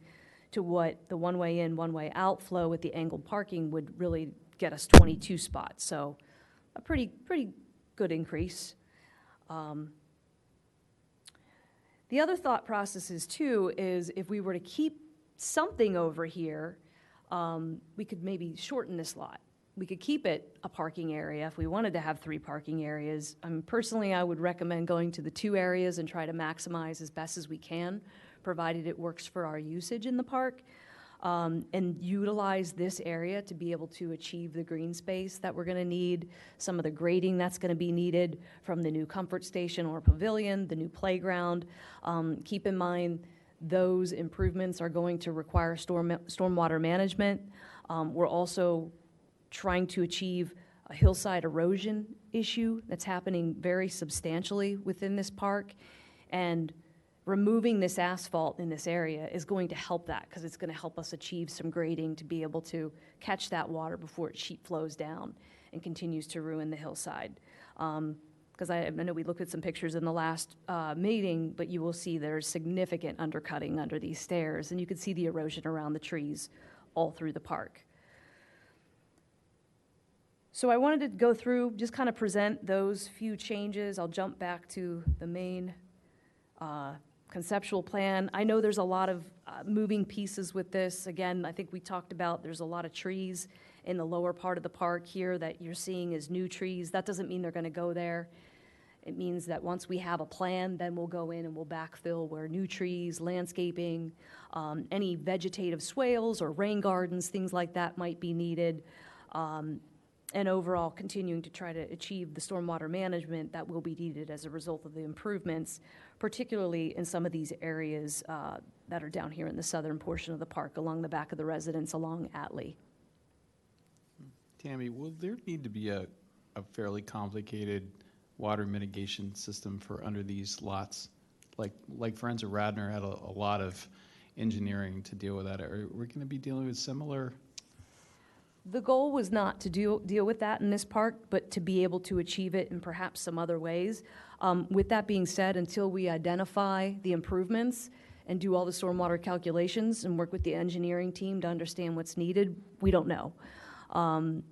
to what the one-way in, one-way out flow with the angled parking would really get us 22 spots. So a pretty good increase. The other thought processes too is if we were to keep something over here, we could maybe shorten this lot. We could keep it a parking area if we wanted to have 3 parking areas. Personally, I would recommend going to the 2 areas and try to maximize as best as we can, provided it works for our usage in the park, and utilize this area to be able to achieve the green space that we're going to need, some of the grading that's going to be needed from the new comfort station or pavilion, the new playground. Keep in mind, those improvements are going to require stormwater management. We're also trying to achieve a hillside erosion issue that's happening very substantially within this park. And removing this asphalt in this area is going to help that because it's going to help us achieve some grading to be able to catch that water before it sheet flows down and continues to ruin the hillside. Because I know we looked at some pictures in the last meeting, but you will see there's significant undercutting under these stairs, and you can see the erosion around the trees all through the park. So I wanted to go through, just kind of present those few changes. I'll jump back to the main conceptual plan. I know there's a lot of moving pieces with this. Again, I think we talked about there's a lot of trees in the lower part of the park here that you're seeing as new trees. That doesn't mean they're going to go there. It means that once we have a plan, then we'll go in and we'll backfill where new trees, landscaping, any vegetative swales or rain gardens, things like that might be needed. And overall, continuing to try to achieve the stormwater management that will be needed as a result of the improvements, particularly in some of these areas that are down here in the southern portion of the park, along the back of the residence, along Atlee. Tammy, will there need to be a fairly complicated water mitigation system for under these lots? Like Friends of Radnor had a lot of engineering to deal with that. Are we going to be dealing with similar? The goal was not to deal with that in this park, but to be able to achieve it in perhaps some other ways. With that being said, until we identify the improvements and do all the stormwater calculations and work with the engineering team to understand what's needed, we don't know. And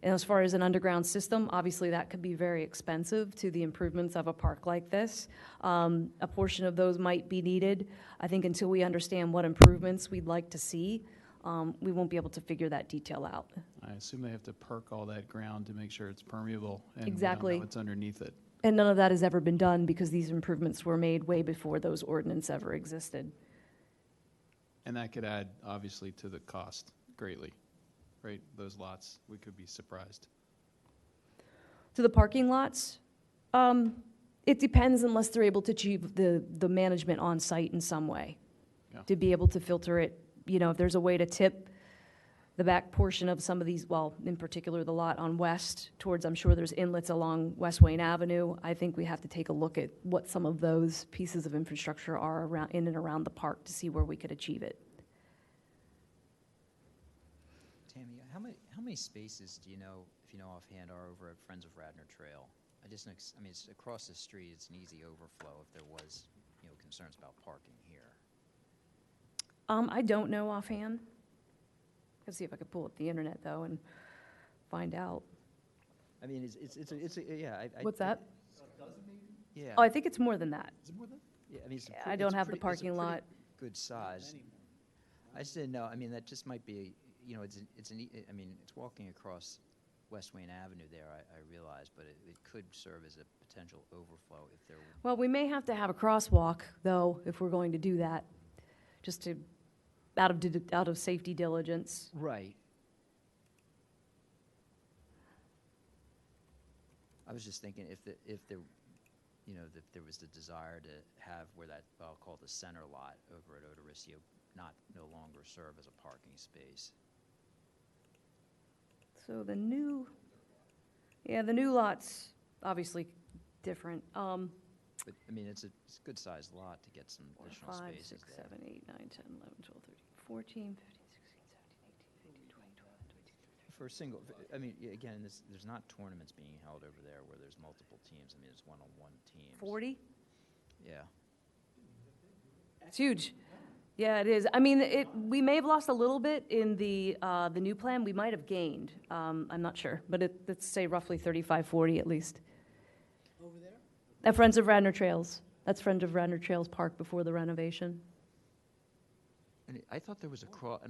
as far as an underground system, obviously that could be very expensive to the improvements of a park like this. A portion of those might be needed. I think until we understand what improvements we'd like to see, we won't be able to figure that detail out. I assume they have to perk all that ground to make sure it's permeable. And Exactly. we don't know what's underneath it. And none of that has ever been done because these improvements were made way before those ordinances ever existed. And that could add, obviously, to the cost greatly, right? Those lots, we could be surprised. To the parking lots, it depends unless they're able to achieve the management on site in some way. Yeah. To be able to filter it, you know, if there's a way to tip the back portion of some of these, well, in particular the lot on West towards, I'm sure there's inlets along West Wayne Avenue. I think we have to take a look at what some of those pieces of infrastructure are around, in and around the park to see where we could achieve it. Tammy, how many spaces do you know, if you know offhand, are over at Friends of Radnor Trail? I just know, I mean, it's across the street, it's an easy overflow if there was, you know, concerns about parking here. I don't know offhand. Let's see if I could pull up the internet though and find out. I mean, yeah. What's that? Yeah. Oh, I think it's more than that. Is it more than? Yeah, I mean, I don't have the parking lot. Good size. I just didn't know, I mean, that just might be, you know, I mean, it's walking across West Wayne Avenue there, I realize, but it could serve as a potential overflow if there were. Well, we may have to have a crosswalk though, if we're going to do that, just to, out of safety diligence. Right. I was just thinking if there, you know, if there was the desire to have where that, I'll call the center lot over at Odorissio no longer serve as a parking space. So the new lot's obviously different. But, I mean, it's a good sized lot to get some additional 5, spaces 6, there. 7, 8, 9, 10, 11, 12, 13, 14, 15, 16, 17, 18, 19, 20, 21, 22. For a single, I mean, again, there's not tournaments being held over there where there's multiple teams. I mean, it's one-on-one teams. 40? Yeah. It's huge. Yeah, it is. I mean, we may have lost a little bit in the new plan. We might have gained. I'm not sure, but let's say roughly 35, 40 at least. At Friends of Radnor Trails. That's Friends of Radnor Trails Park before the renovation. And I thought there was a crosswalk,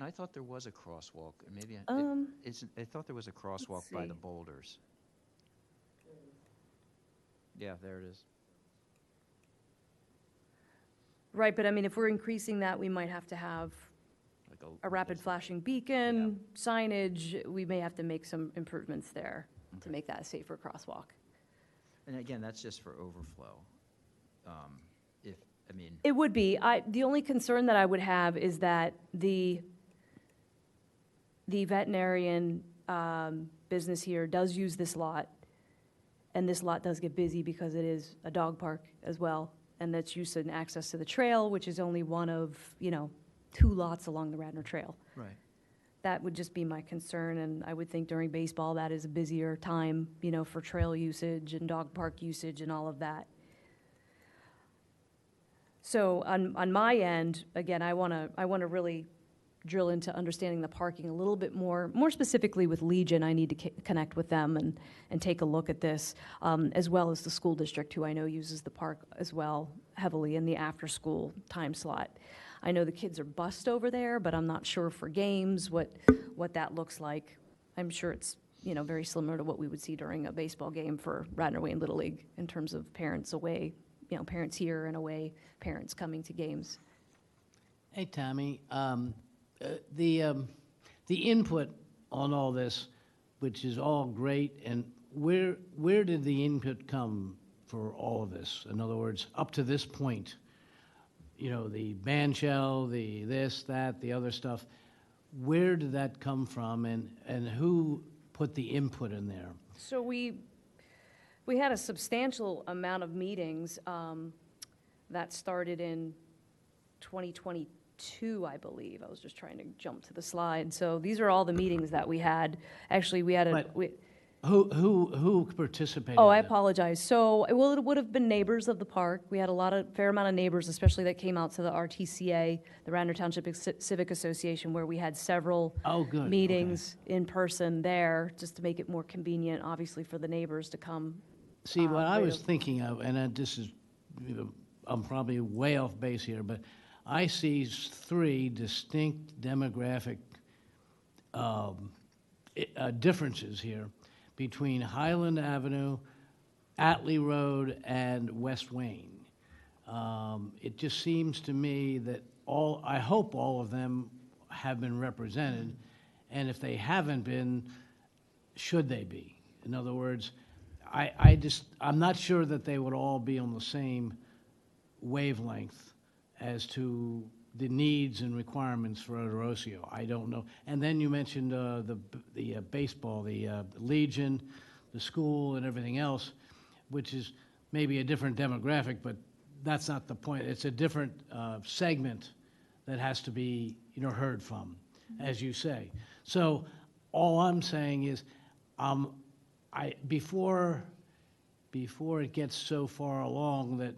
and maybe, I thought there was a crosswalk by see. the boulders. Yeah, there it is. Right, but I mean, if we're increasing that, we might have to have Like a rapid flashing beacon, signage. We may have to make some improvements there to make that a safer crosswalk. And again, that's just for overflow. It would be. The only concern that I would have is that the veterinarian business here does use this lot, and this lot does get busy because it is a dog park as well, and that's use and access to the trail, which is only one of, 2 lots along the Radnor Trail. Right. That would just be my concern, and I would think during baseball, that is a busier time, for trail usage and dog park usage and all of that. So on my end, again, I want to really drill into understanding the parking a little bit more specifically with Legion. I need to connect with them and take a look at this, as well as the school district, who I know uses the park as well heavily in the after-school time slot. I know the kids are bused over there, but I'm not sure for games what that looks like. I'm sure it's very similar to what we would see during a baseball game for Radnor Wayne Little League in terms of parents away, parents here and away, parents coming to games. Hey, Tommy. The input on all this, which is all great, and where did the input come for all of this? In other words, up to this point, the band shell, the this, that, the other stuff, where did that come from, and who put the input in there? So we had a substantial amount of meetings that started in 2022, I believe. I was just trying to jump to the slide. So these are all the meetings that we had. Actually, we had a... Who participated? Oh, I in that? apologize. So, it would have been neighbors of the park. We had fair amount of neighbors, especially that came out to the RTCA, the Radnor Township Civic Association, where we had several meetings in person there, just to make it more convenient, obviously, for the neighbors to come. See, what I was thinking of, and this is, I'm probably way off base here, but I see 3 distinct demographic differences here between Highland Avenue, Atlee Road, and West Wayne. It just seems to me that I hope all of them have been represented, and if they haven't been, should they be? In other words, I'm not sure that they would all be on the same wavelength as to the needs and requirements for Odorosio. I don't know. And then you mentioned the baseball, the Legion, the school, and everything else, which is maybe a different demographic, but that's not the point. It's a different segment that has to be heard from, as you say. So all I'm saying is, before it gets so far along that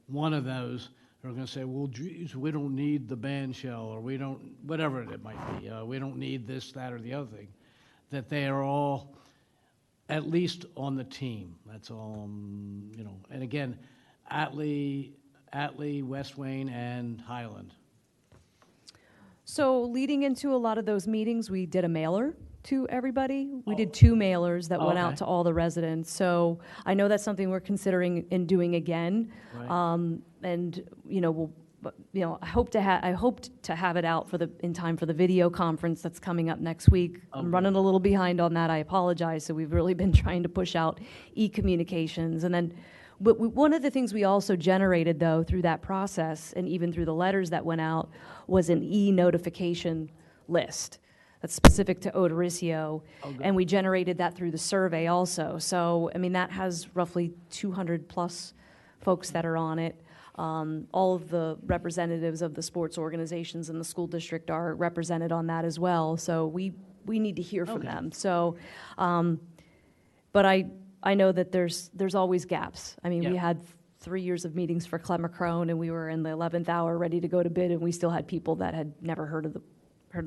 one of those are going to say, well, geez, we don't need the band shell, or we don't, whatever it might be, we don't need this, that, or the other thing, that they are all at least on the team. That's all, and again, Atlee, West Wayne, and Highland. So leading into a lot of those meetings, we did a mailer to everybody. We did 2 mailers that went out to all the residents. So I know that's something we're considering in doing again. Right. And I hope to have it out in time for the video conference that's coming up next week. I'm running a little behind on that. I apologize. So we've really been trying to push out e-communications. And then one of the things we also generated, though, through that process, and even through the letters that went out, was an e-notification list that's specific to Odorosio, and we generated that through the survey also. So, that has roughly 200-plus folks that are on it. All of the representatives of the sports organizations in the school district are represented on that as well. So we need to hear from them. So, but I know that there's always gaps. We had 3 years of meetings for Clemmer-Crone, and we were in the 11th hour ready to go to bid, and we still had people that had never heard of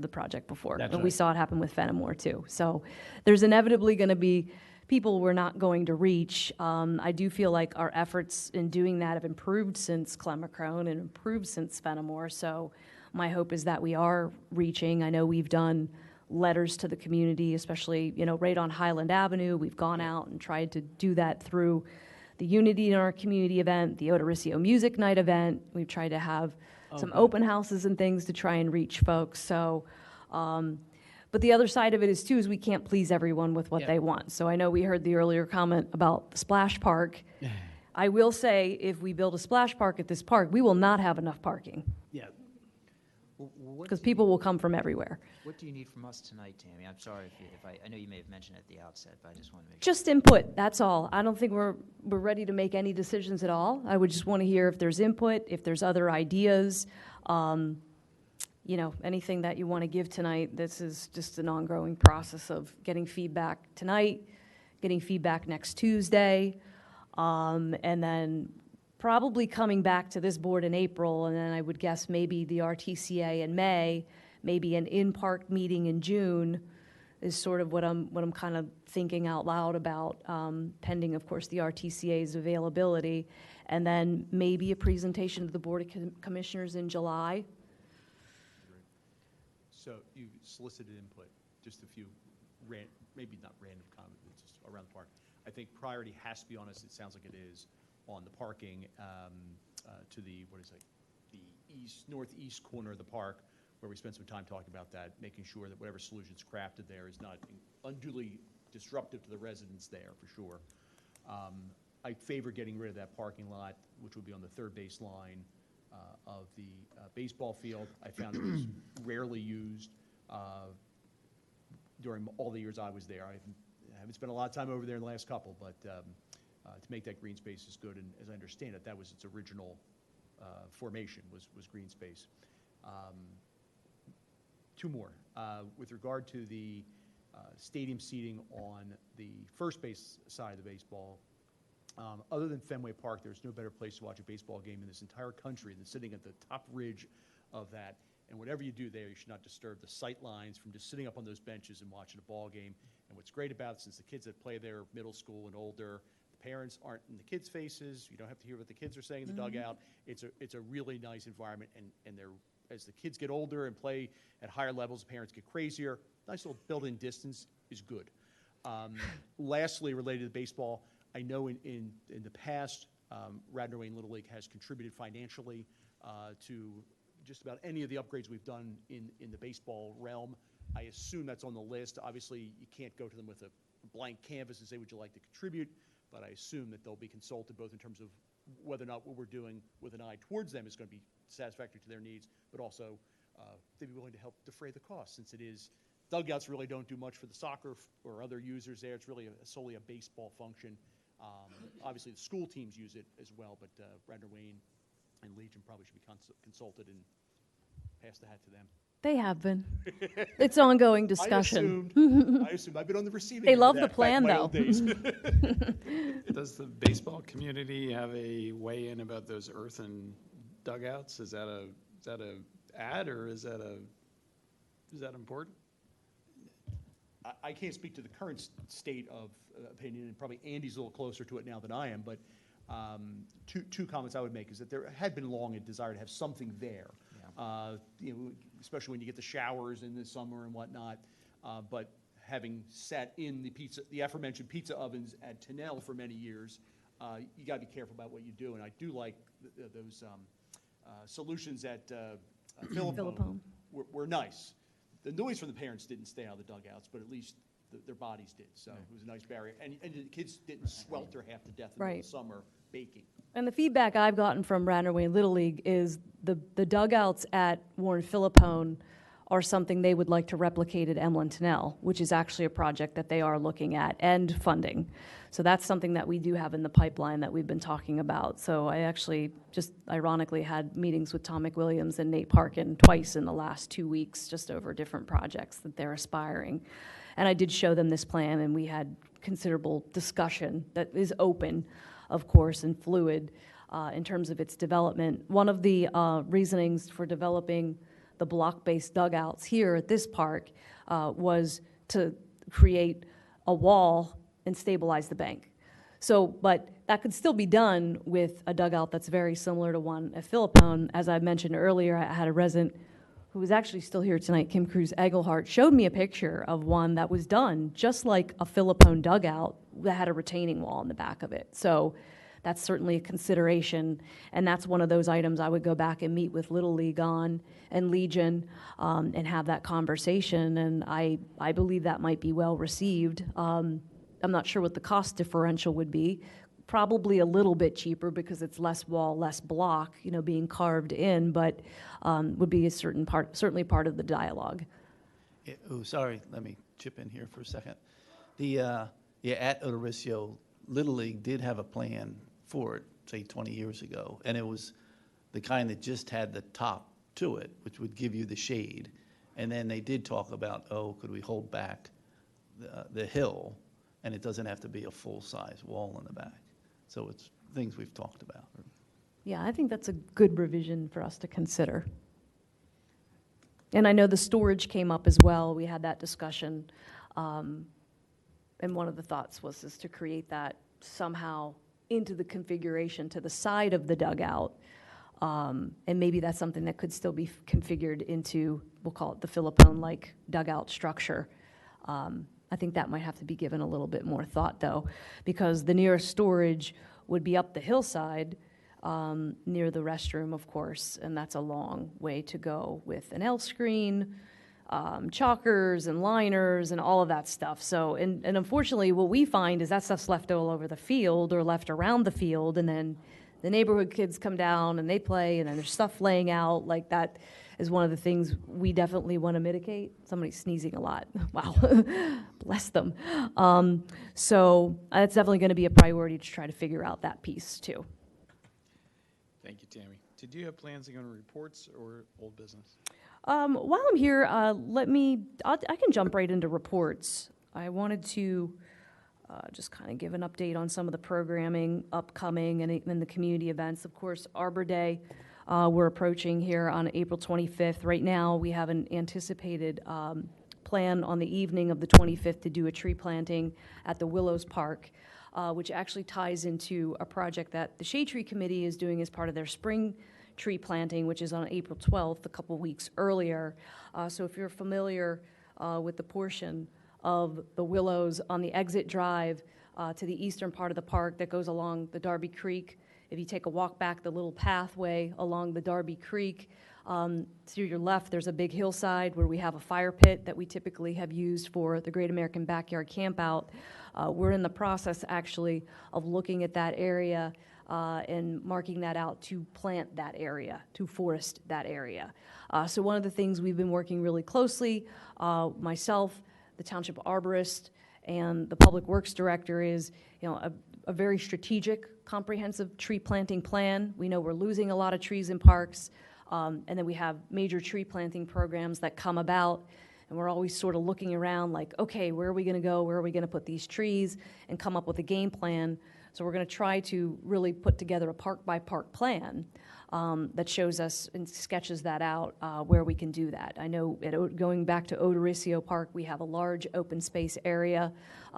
the project before. That's and right. we saw it happen with Fenimore too. So there's inevitably going to be people we're not going to reach. I do feel like our efforts in doing that have improved since Clemacrone and improved since Fenimore, so my hope is that we are reaching. I know we've done letters to the community, especially, right on Highland Avenue. We've gone out and tried to do that through the Unity in our community event, the Odoricio Music Night event. We've tried to have some open houses and things to try and reach folks. So, but the other side of it is too, is we can't please everyone with what they want. So I know we heard the earlier comment about the splash park. I will say, if we build a splash park at this park, we will not have enough parking, Yeah. because people will come from everywhere. What do you need from us tonight, Tammy? I'm sorry if I know you may have mentioned at the outset, but I just want to make sure. Just input, that's all. I don't think we're ready to make any decisions at all. I would just want to hear if there's input, if there's other ideas, anything that you want to give tonight. This is just an ongoing process of getting feedback tonight, getting feedback next Tuesday, and then probably coming back to this board in April, and then I would guess maybe the RTCA in May, maybe an in-park meeting in June is sort of what I'm kind of thinking out loud about, pending, of course, the RTCA's availability, and then maybe a presentation to the Board of Commissioners in July. So you solicited input, just a few, maybe not random comments, just around the park. I think priority has to be on us, it sounds like it is, on the parking to the, the northeast corner of the park, where we spent some time talking about that, making sure that whatever solution's crafted there is not unduly disruptive to the residents there, for sure. I favor getting rid of that parking lot, which would be on the third base line of the baseball field. I found it was rarely used during all the years I was there. I haven't spent a lot of time over there in the last couple, but to make that green space is good, and as I understand it, that was its original formation, was green space. Two more. With regard to the stadium seating on the first base side of the baseball, other than Fenway Park, there's no better place to watch a baseball game in this entire country than sitting at the top ridge of that. And whatever you do there, you should not disturb the sight lines from just sitting up on those benches and watching a ball game. And what's great about it, since the kids that play there are middle school and older, the parents aren't in the kids' faces. You don't have to hear what the kids are saying in the dugout. It's a really nice environment, and they're, as the kids get older and play at higher levels, the parents get crazier. Nice little built-in distance is good. Lastly, related to baseball, I know in the past, Radnor Wayne Little League has contributed financially to just about any of the upgrades we've done in the baseball realm. I assume that's on the list. Obviously, you can't go to them with a blank canvas and say, would you like to contribute? But I assume that they'll be consulted both in terms of whether or not what we're doing with an eye towards them is going to be satisfactory to their needs, but also they'd be willing to help defray the cost, since it is, dugouts really don't do much for the soccer or other users there. It's really solely a baseball function. Obviously, the school teams use it as well, but Radnor Wayne and Legion probably should be consulted and pass the hat to them. They have been. It's ongoing discussion. I assumed. I've been on the receiving end They love of the that plan, back in my old though. days. Does the baseball community have a weigh-in about those earthen dugouts? Is that a ad, or is that important? I can't speak to the current state of opinion, and probably Andy's a little closer to it now than I am, but two comments I would make is that there had been long a desire to have something there. Especially when you get the showers in the summer and whatnot. But having sat in the aforementioned pizza ovens at Tennell for many years, you got to be careful about what you do. And I do like those solutions at Philippone were nice. The noise from the parents didn't stay out of the dugouts, but at least their bodies did. So it was a nice barrier. And the kids didn't swelter half to death in the summer baking. And the feedback I've gotten from Radnor Wayne Little League is the dugouts at Warren Philippone are something they would like to replicate at Emlyn Tennell, which is actually a project that they are looking at and funding. So that's something that we do have in the pipeline that we've been talking about. So I actually just ironically had meetings with Tom McWilliams and Nate Parkin twice in the last 2 weeks, just over different projects that they're aspiring. And I did show them this plan, and we had considerable discussion that is open, of course, and fluid in terms of its development. One of the reasonings for developing the block-based dugouts here at this park was to create a wall and stabilize the bank. So, but that could still be done with a dugout that's very similar to one at Philippone. As I mentioned earlier, I had a resident who was actually still here tonight, Kim Cruz Egelhart, showed me a picture of one that was done just like a Philippone dugout that had a retaining wall in the back of it. So that's certainly a consideration, and that's one of those items I would go back and meet with Little League on and Legion and have that conversation, and I believe that might be well received. I'm not sure what the cost differential would be. Probably a little bit cheaper because it's less wall, less block, you know, being carved in, but would be a certainly part of the dialogue. Yeah, oh, sorry, let me chip in here for a second. The, yeah, at Odoricio, Little League did have a plan for it, say 20 years ago, and it was the kind that just had the top to it, which would give you the shade. And then they did talk about, oh, could we hold back the hill, and it doesn't have to be a full-size wall in the back. So it's things we've talked about. Yeah, I think that's a good revision for us to consider. And I know the storage came up as well. We had that discussion. And one of the thoughts was to create that somehow into the configuration to the side of the dugout. And maybe that's something that could still be configured into, we'll call it the Philippone-like dugout structure. I think that might have to be given a little bit more thought, though, because the nearest storage would be up the hillside near the restroom, of course, and that's a long way to go with an L screen, chalkers and liners and all of that stuff. So, and unfortunately, what we find is that stuff's left all over the field or left around the field, and then the neighborhood kids come down and they play, and then there's stuff laying out. Like, that is one of the things we definitely want to mitigate. Somebody's sneezing a lot. Wow. Bless them. So it's definitely going to be a priority to try to figure out that piece too. Thank you, Tammy. Did you have plans to go to reports or old business? While I'm here, I can jump right into reports. I wanted to just kind of give an update on some of the programming upcoming and the community events. Of course, Arbor Day, we're approaching here on April 25th. Right now, we have an anticipated plan on the evening of the 25th to do a tree planting at the Willows Park, which actually ties into a project that the Shade Tree Committee is doing as part of their spring tree planting, which is on April 12th, a couple weeks earlier. So if you're familiar with the portion of the Willows on the exit drive to the eastern part of the park that goes along the Darby Creek, if you take a walk back the little pathway along the Darby Creek, to your left, there's a big hillside where we have a fire pit that we typically have used for the Great American Backyard Campout. We're in the process, actually, of looking at that area and marking that out to plant that area, to forest that area. So one of the things we've been working really closely, myself, the Township Arborist, and the Public Works Director is, a very strategic, comprehensive tree planting plan. We know we're losing a lot of trees in parks, and then we have major tree planting programs that come about, and we're always sort of looking around like, okay, where are we going to go? Where are we going to put these trees? And come up with a game plan. So we're going to try to really put together a park-by-park plan that shows us and sketches that out where we can do that. I know going back to Odoricio Park, we have a large open space area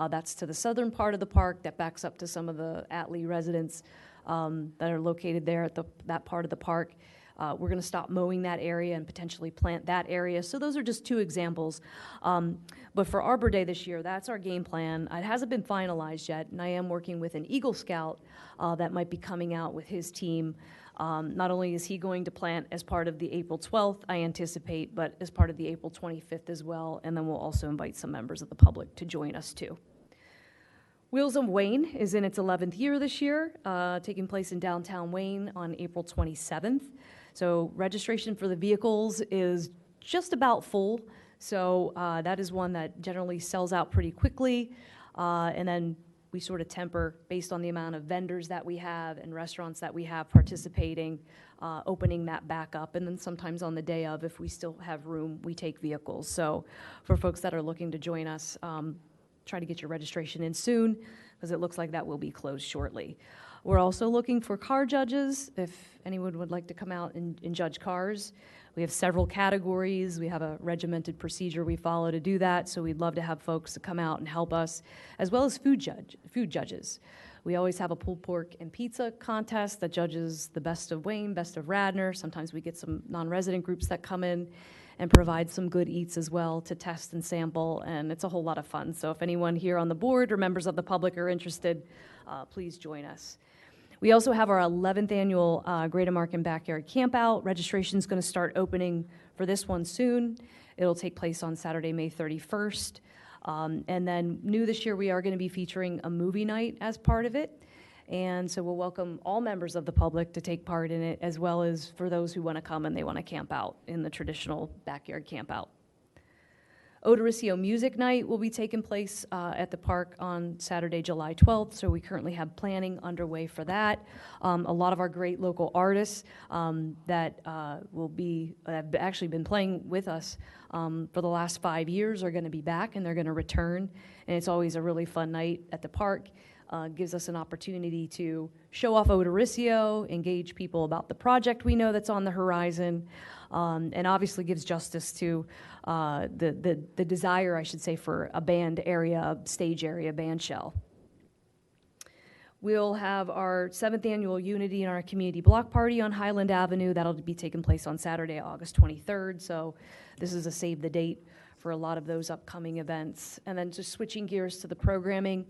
that's to the southern part of the park that backs up to some of the Atlee residents that are located there at that part of the park. We're going to stop mowing that area and potentially plant that area. So those are just two examples. But for Arbor Day this year, that's our game plan. It hasn't been finalized yet, and I am working with an Eagle Scout that might be coming out with his team. Not only is he going to plant as part of the April 12th, I anticipate, but as part of the April 25th as well, and then we'll also invite some members of the public to join us too. Wheels of Wayne is in its 11th year this year, taking place in downtown Wayne on April 27th. So registration for the vehicles is just about full, so that is one that generally sells out pretty quickly, and then we sort of temper based on the amount of vendors that we have and restaurants that we have participating, opening that back up. And then sometimes on the day of, if we still have room, we take vehicles. So for folks that are looking to join us, try to get your registration in soon, because it looks like that will be closed shortly. We're also looking for car judges, if anyone would like to come out and judge cars. We have several categories. We have a regimented procedure we follow to do that, so we'd love to have folks to come out and help us, as well as food judges. We always have a pulled pork and pizza contest that judges the best of Wayne, best of Radnor. Sometimes we get some non-resident groups that come in and provide some good eats as well to test and sample, and it's a whole lot of fun. So if anyone here on the board or members of the public are interested, please join us. We also have our 11th annual Great American Backyard Campout. Registration's going to start opening for this one soon. It'll take place on Saturday, May 31st. And then new this year, we are going to be featuring a movie night as part of it. And so we'll welcome all members of the public to take part in it, as well as for those who want to come and they want to camp out in the traditional backyard campout. Odoriceo Music Night will be taking place at the park on Saturday, July 12th, so we currently have planning underway for that. A lot of our great local artists that have actually been playing with us for the last 5 years are going to be back, and they're going to return, and it's always a really fun night at the park. Gives us an opportunity to show off Odoriceo, engage people about the project we know that's on the horizon, and obviously gives justice to the desire, I should say, for a band area, a stage area band shell. We'll have our 7th annual Unity in our Community Block Party on Highland Avenue. That'll be taking place on Saturday, August 23rd, so this is a save the date for a lot of those upcoming events. And then just switching gears to the programming,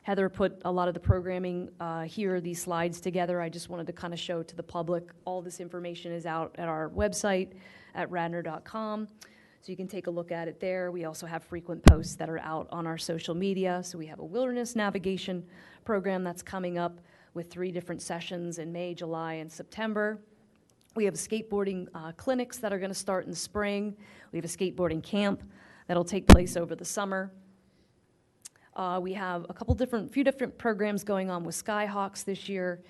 Heather put a lot of the programming here, these slides together. I just wanted to kind of show to the public. All this information is out at our website at radnor.com, so you can take a look at it there. We also have frequent posts that are out on our social media. So we have a wilderness navigation program that's coming up with 3 different sessions in May, July, and September. We have skateboarding clinics that are going to start in the spring. We have a skateboarding camp that'll take place over the summer. We have a few different programs going on with Skyhawks this year.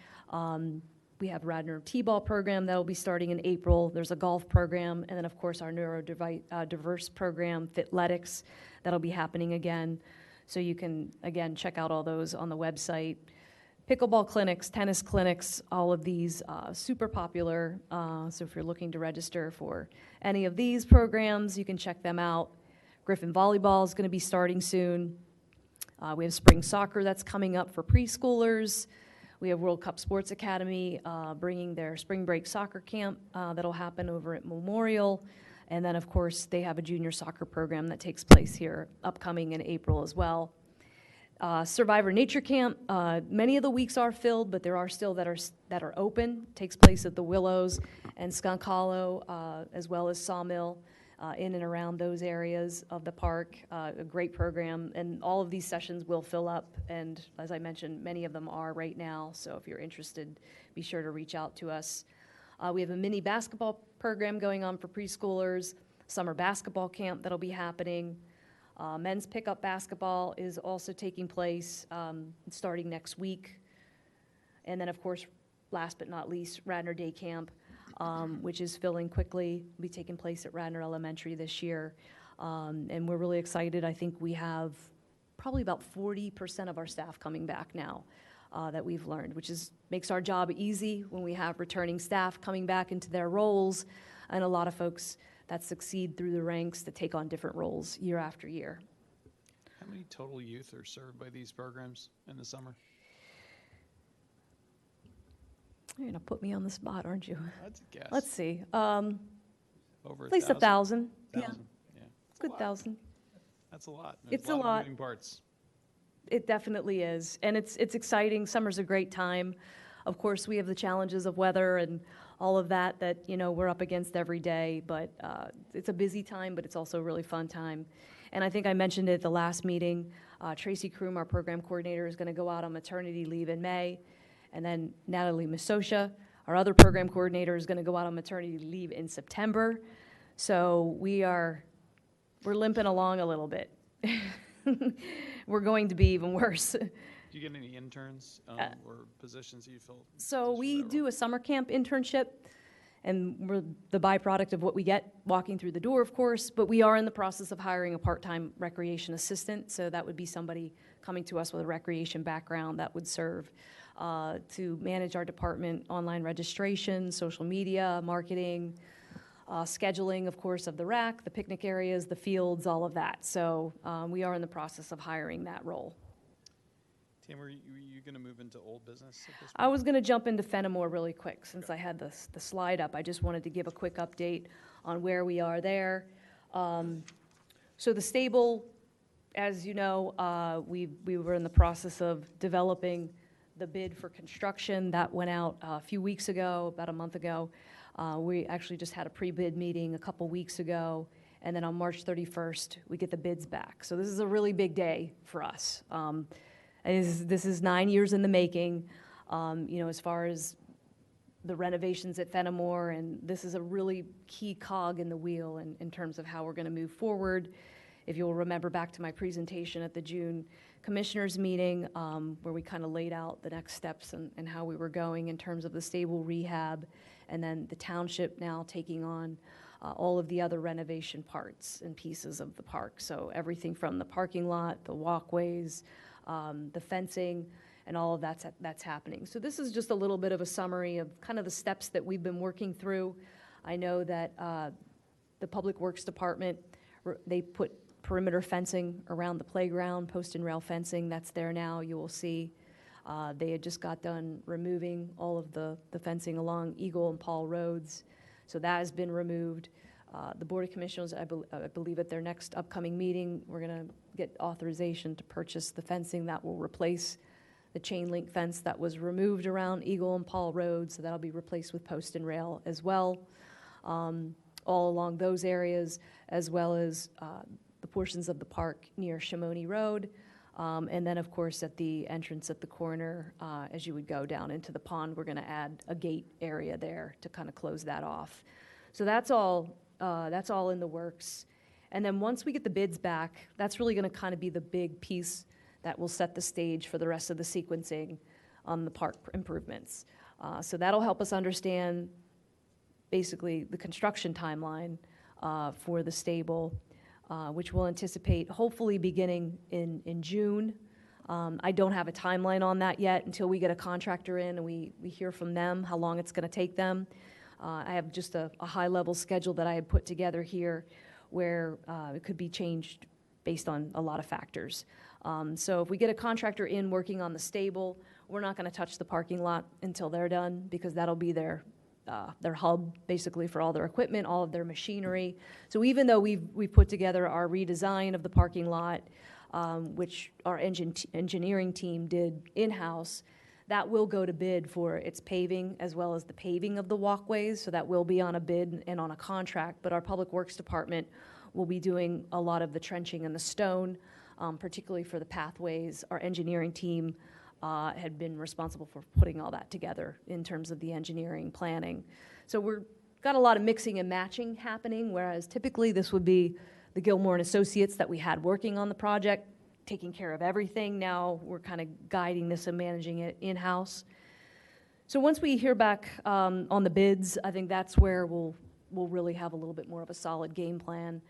We have Radnor T-ball program that will be starting in April. There's a golf program, and then of course our neurodiverse program, Fitletics, that'll be happening again. So you can again check out all those on the website. Pickleball clinics, tennis clinics, all of these super popular. So if you're looking to register for any of these programs, you can check them out. Griffin Volleyball is going to be starting soon. We have spring soccer that's coming up for preschoolers. We have World Cup Sports Academy bringing their spring break soccer camp that'll happen over at Memorial. And then, of course, they have a junior soccer program that takes place here upcoming in April as well. Survivor Nature Camp, many of the weeks are filled, but there are still that are open. Takes place at the Willows and Skunk Hollow, as well as Sawmill. In and around those areas of the park, a great program, and all of these sessions will fill up, and as I mentioned, many of them are right now, so if you're interested, be sure to reach out to us. We have a mini basketball program going on for preschoolers, summer basketball camp that'll be happening. Men's pickup basketball is also taking place starting next week, and then of course, last but not least, Radnor Day Camp, which is filling quickly, will be taking place at Radnor Elementary this year. And we're really excited. I think we have probably about 40% of our staff coming back now that we've learned, which makes our job easy when we have returning staff coming back into their roles, and a lot of folks that succeed through the ranks that take on different roles year after year. How many total youth are served by these programs in the summer? You're going to put me on the spot, aren't you? That's a guess. Let's see. Over At least 1,000. Yeah, Yeah. good 1,000. That's a lot. There's It's a of lot. moving parts. It definitely is, and it's exciting. Summer's a great time. Of course, we have the challenges of weather and all of that we're up against every day, but it's a busy time, but it's also a really fun time. And I think I mentioned it at the last meeting, Tracy Kroom, our program coordinator, is going to go out on maternity leave in May, and then Natalie Masosha, our other program coordinator, is going to go out on maternity leave in September. So we're limping along a little bit. We're going to be even worse. Do you get any interns or positions you fill? So we do a summer camp internship, and we're the byproduct of what we get walking through the door, of course, but we are in the process of hiring a part-time recreation assistant, so that would be somebody coming to us with a recreation background that would serve to manage our department online registration, social media, marketing, scheduling, of course, of the rack, the picnic areas, the fields, all of that. So we are in the process of hiring that role. Tim, were you going to move into old business at this point? I was going to jump into Fenimore really quick since I had the slide up. I just wanted to give a quick update on where we are there. So the stable, as you know, we were in the process of developing the bid for construction. That went out a few weeks ago, about a month ago. We actually just had a pre-bid meeting a couple weeks ago, and then on March 31st, we get the bids back. So this is a really big day for us. This is 9 years in the making, as far as the renovations at Fenimore, and this is a really key cog in the wheel in terms of how we're going to move forward. If you'll remember back to my presentation at the June Commissioners meeting, where we kind of laid out the next steps and how we were going in terms of the stable rehab, and then the township now taking on all of the other renovation parts and pieces of the park. So everything from the parking lot, the walkways, the fencing, and all of that's happening. So this is just a little bit of a summary of kind of the steps that we've been working through. I know that the Public Works Department, they put perimeter fencing around the playground, post and rail fencing, that's there now, you will see. They had just got done removing all of the fencing along Eagle and Paul Roads, so that has been removed. The Board of Commissioners, I believe at their next upcoming meeting, we're going to get authorization to purchase the fencing that will replace the chain link fence that was removed around Eagle and Paul Road, so that'll be replaced with post and rail as well, all along those areas, as well as the portions of the park near Shimoni Road, and then, of course, at the entrance at the corner, as you would go down into the pond, we're going to add a gate area there to kind of close that off. So that's all in the works. And then once we get the bids back, that's really going to kind of be the big piece that will set the stage for the rest of the sequencing on the park improvements. So that'll help us understand basically the construction timeline for the stable, which we'll anticipate hopefully beginning in June. I don't have a timeline on that yet until we get a contractor in and we hear from them how long it's going to take them. I have just a high-level schedule that I had put together here where it could be changed based on a lot of factors. So if we get a contractor in working on the stable, we're not going to touch the parking lot until they're done because that'll be their hub basically for all their equipment, all of their machinery. So even though we've put together our redesign of the parking lot, which our engineering team did in-house, that will go to bid for its paving as well as the paving of the walkways. So that will be on a bid and on a contract. But our Public Works Department will be doing a lot of the trenching and the stone, particularly for the pathways. Our engineering team had been responsible for putting all that together in terms of the engineering planning. So we've got a lot of mixing and matching happening, whereas typically this would be the Gilmore and Associates that we had working on the project, taking care of everything. Now we're kind of guiding this and managing it in-house. So once we hear back on the bids, I think that's where we'll really have a little bit more of a solid game plan.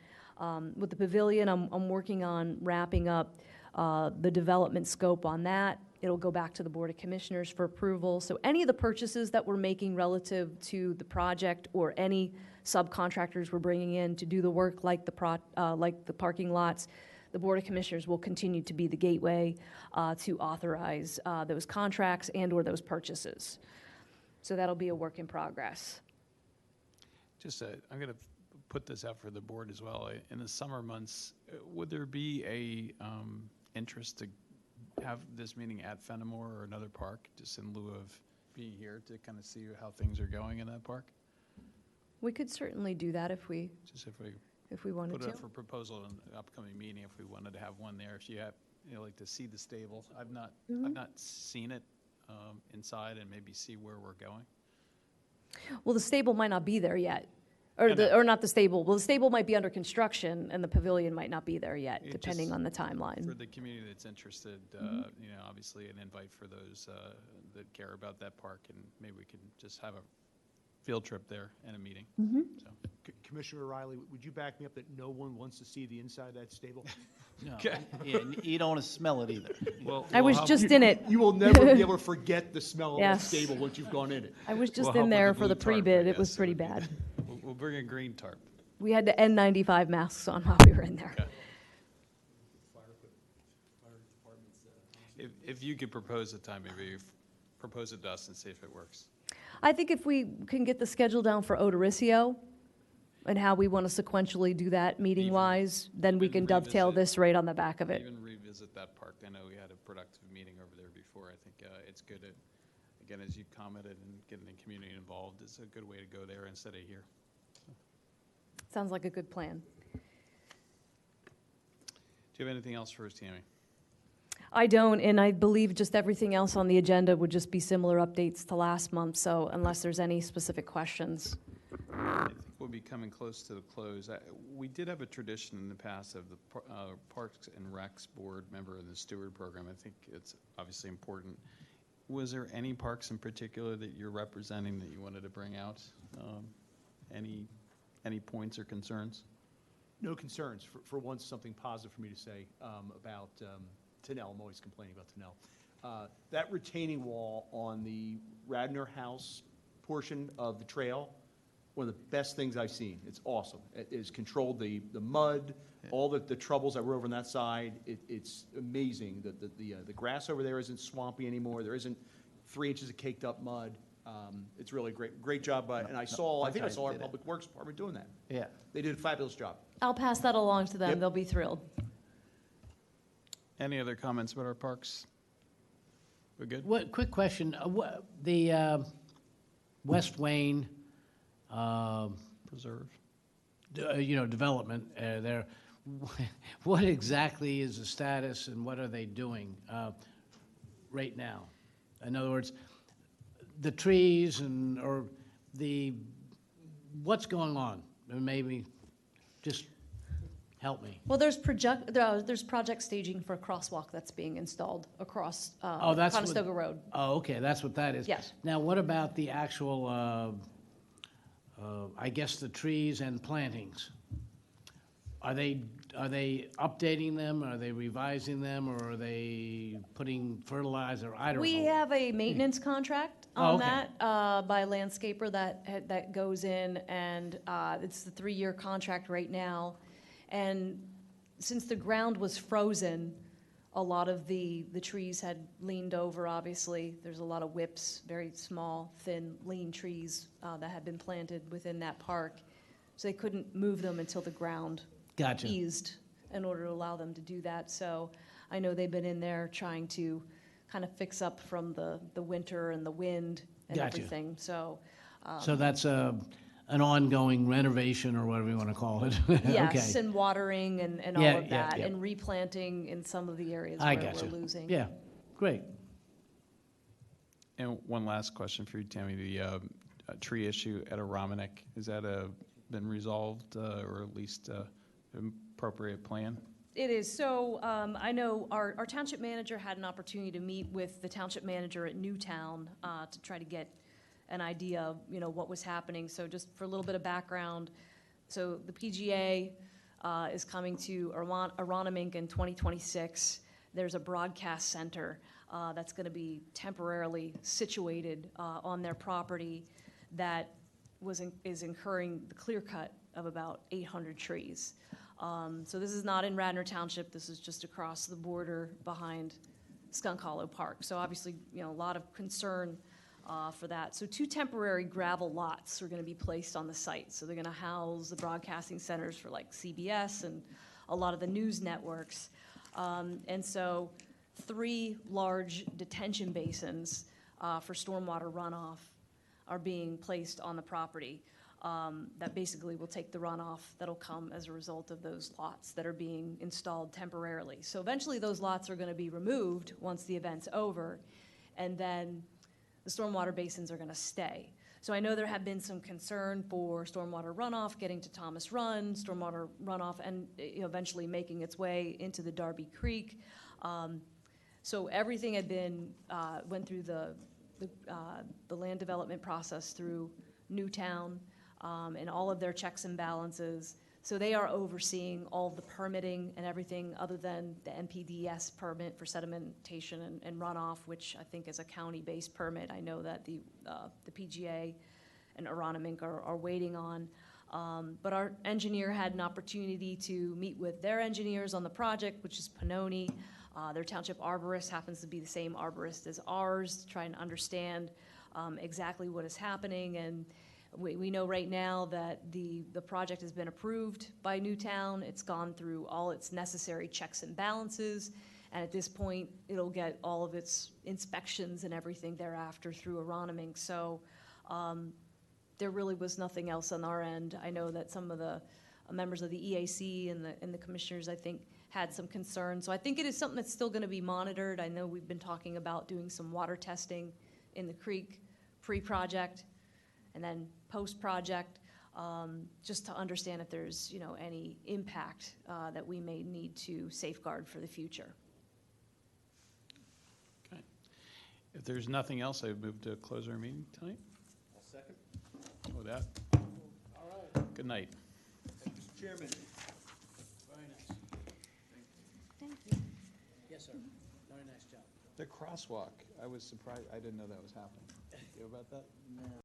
With the pavilion, I'm working on wrapping up the development scope on that. It'll go back to the Board of Commissioners for approval. So any of the purchases that we're making relative to the project or any subcontractors we're bringing in to do the work like the parking lots, the Board of Commissioners will continue to be the gateway to authorize those contracts and or those purchases. So that'll be a work in progress. I'm going to put this out for the board as well. In the summer months, would there be a interest to have this meeting at Fenimore or another park, just in lieu of being here to kind of see how things are going in that park? We could certainly do that if we wanted Put it to. up for proposal in the upcoming meeting if we wanted to have one there. If you have, like to see the stable. I've not seen it inside and maybe see where we're going. Well, the stable might not be there yet. I know. Or not the stable. Well, the stable might be under construction, and the pavilion might not be there yet, depending on the timeline. For the community that's interested, obviously an invite for those that care about that park, and maybe we can just have field trip there and a meeting. So, Commissioner Riley, would you back me up that no one wants to see the inside of that stable? No, Okay. yeah, and you don't want to smell it either. well, I was how- just in it. You will never be able to forget the smell of that Yes. stable once you've gone in it. I was just We'll help in with there the for the blue tarp, I pre-bid. It guess, was pretty would be bad. We'll bring a green tarp. We had the N95 masks on while we were in there. Okay. If you could propose a time, maybe propose it to us and see if it works. I think if we can get the schedule down for Odoriceo and how we want to sequentially do that meeting-wise, then we even can dovetail revisit- this right on the back of it. Even revisit that park. I know we had a productive meeting over there before. I think it's good, again, as you commented, and getting the community involved is a good way to go there instead of here. Sounds like a good plan. Do you have anything else for us, Tammy? I don't, and I believe just everything else on the agenda would just be similar updates to last month, so unless there's any specific questions. I think we'll be coming close to the close. We did have a tradition in the past of the Parks and Recs Board member of the Steward Program. I think it's obviously important. Was there any parks in particular that you're representing that you wanted to bring out? Any points or concerns? No concerns. For once, something positive for me to say about Tennell. I'm always complaining about Tennell. That retaining wall on the Radnor House portion of the trail, one of the best things I've seen. It's awesome. It has controlled the mud, all the troubles that were over on that side. It's amazing that the grass over there isn't swampy anymore. There isn't 3 inches of caked up mud. It's really great job by, and I think I saw our did it. Public Works Department doing that. Yeah. They did a fabulous job. I'll pass that along to them. Yep. They'll be thrilled. Any other comments about our parks? We're good? Quick question, the West Wayne, Preserve. development there, what exactly is the status and what are they doing right now? In other words, the trees or what's going on? Maybe just help me. Well, there's project staging for a crosswalk that's being installed across That's what- Conestoga Road. Oh, okay, that's what that is. Yes. Now, what about the actual, I guess, the trees and plantings? Are they updating them? Are they revising them? Or are they putting fertilizer? I don't know. We have a maintenance contract Oh, on okay. that by a landscaper that goes in, and it's the 3-year contract right now. And since the ground was frozen, a lot of the trees had leaned over, obviously. There's a lot of whips, very small, thin, lean trees that had been planted within that park. So they couldn't move them until the ground Gotcha. eased in order to allow them to do that. So I know they've been in there trying to kind of fix up from the winter and the wind and Gotcha. everything. So So that's an ongoing renovation or whatever you want to call it? yes, Okay. and watering and Yeah, all of yeah, that, yeah. and replanting in some of the areas I where gotcha. we're losing. Yeah, great. And one last question for you, Tammy. The tree issue at Aramanek, is that been resolved or at least an appropriate plan? It is. So I know our township manager had an opportunity to meet with the township manager at Newtown to try to get an idea of, what was happening. So just for a little bit of background, so the PGA is coming to Aronimink in 2026. There's a broadcast center that's going to be temporarily situated on their property that is incurring the clear cut of about 800 trees. So this is not in Radnor Township. This is just across the border behind Skunk Hollow Park. So obviously, a lot of concern for that. So 2 temporary gravel lots are going to be placed on the site. So they're going to house the broadcasting centers for like CBS and a lot of the news networks. And so 3 large detention basins for stormwater runoff are being placed on the property. That basically will take the runoff that'll come as a result of those lots that are being installed temporarily. So eventually those lots are going to be removed once the event's over, and then the stormwater basins are going to stay. So I know there have been some concern for stormwater runoff getting to Thomas Run, stormwater runoff, and eventually making its way into the Darby Creek. So everything had been went through the land development process through Newtown, and all of their checks and balances. So they are overseeing all of the permitting and everything other than the NPDES permit for sedimentation and runoff, which I think is a county-based permit. I know that the PGA and Aronimink are waiting on. But our engineer had an opportunity to meet with their engineers on the project, which is Pannoni. Their township arborist happens to be the same arborist as ours, to try and understand exactly what is happening. And we know right now that the project has been approved by Newtown. It's gone through all its necessary checks and balances. And at this point, it'll get all of its inspections and everything thereafter through Aronimink. So there really was nothing else on our end. I know that some of the members of the EAC and the commissioners, I think, had some concerns. So I think it is something that's still going to be monitored. I know we've been talking about doing some water testing in the creek pre-project and then post-project, just to understand if there's, any impact that we may need to safeguard for the future. Okay. If there's nothing else, I move to close our meeting tonight. I'll second. With that, All right. good night. Mr. Chairman. Very nice. Thank you. Yes, sir. Very nice job. The crosswalk, I was surprised, I didn't know that was happening. You know about that? No.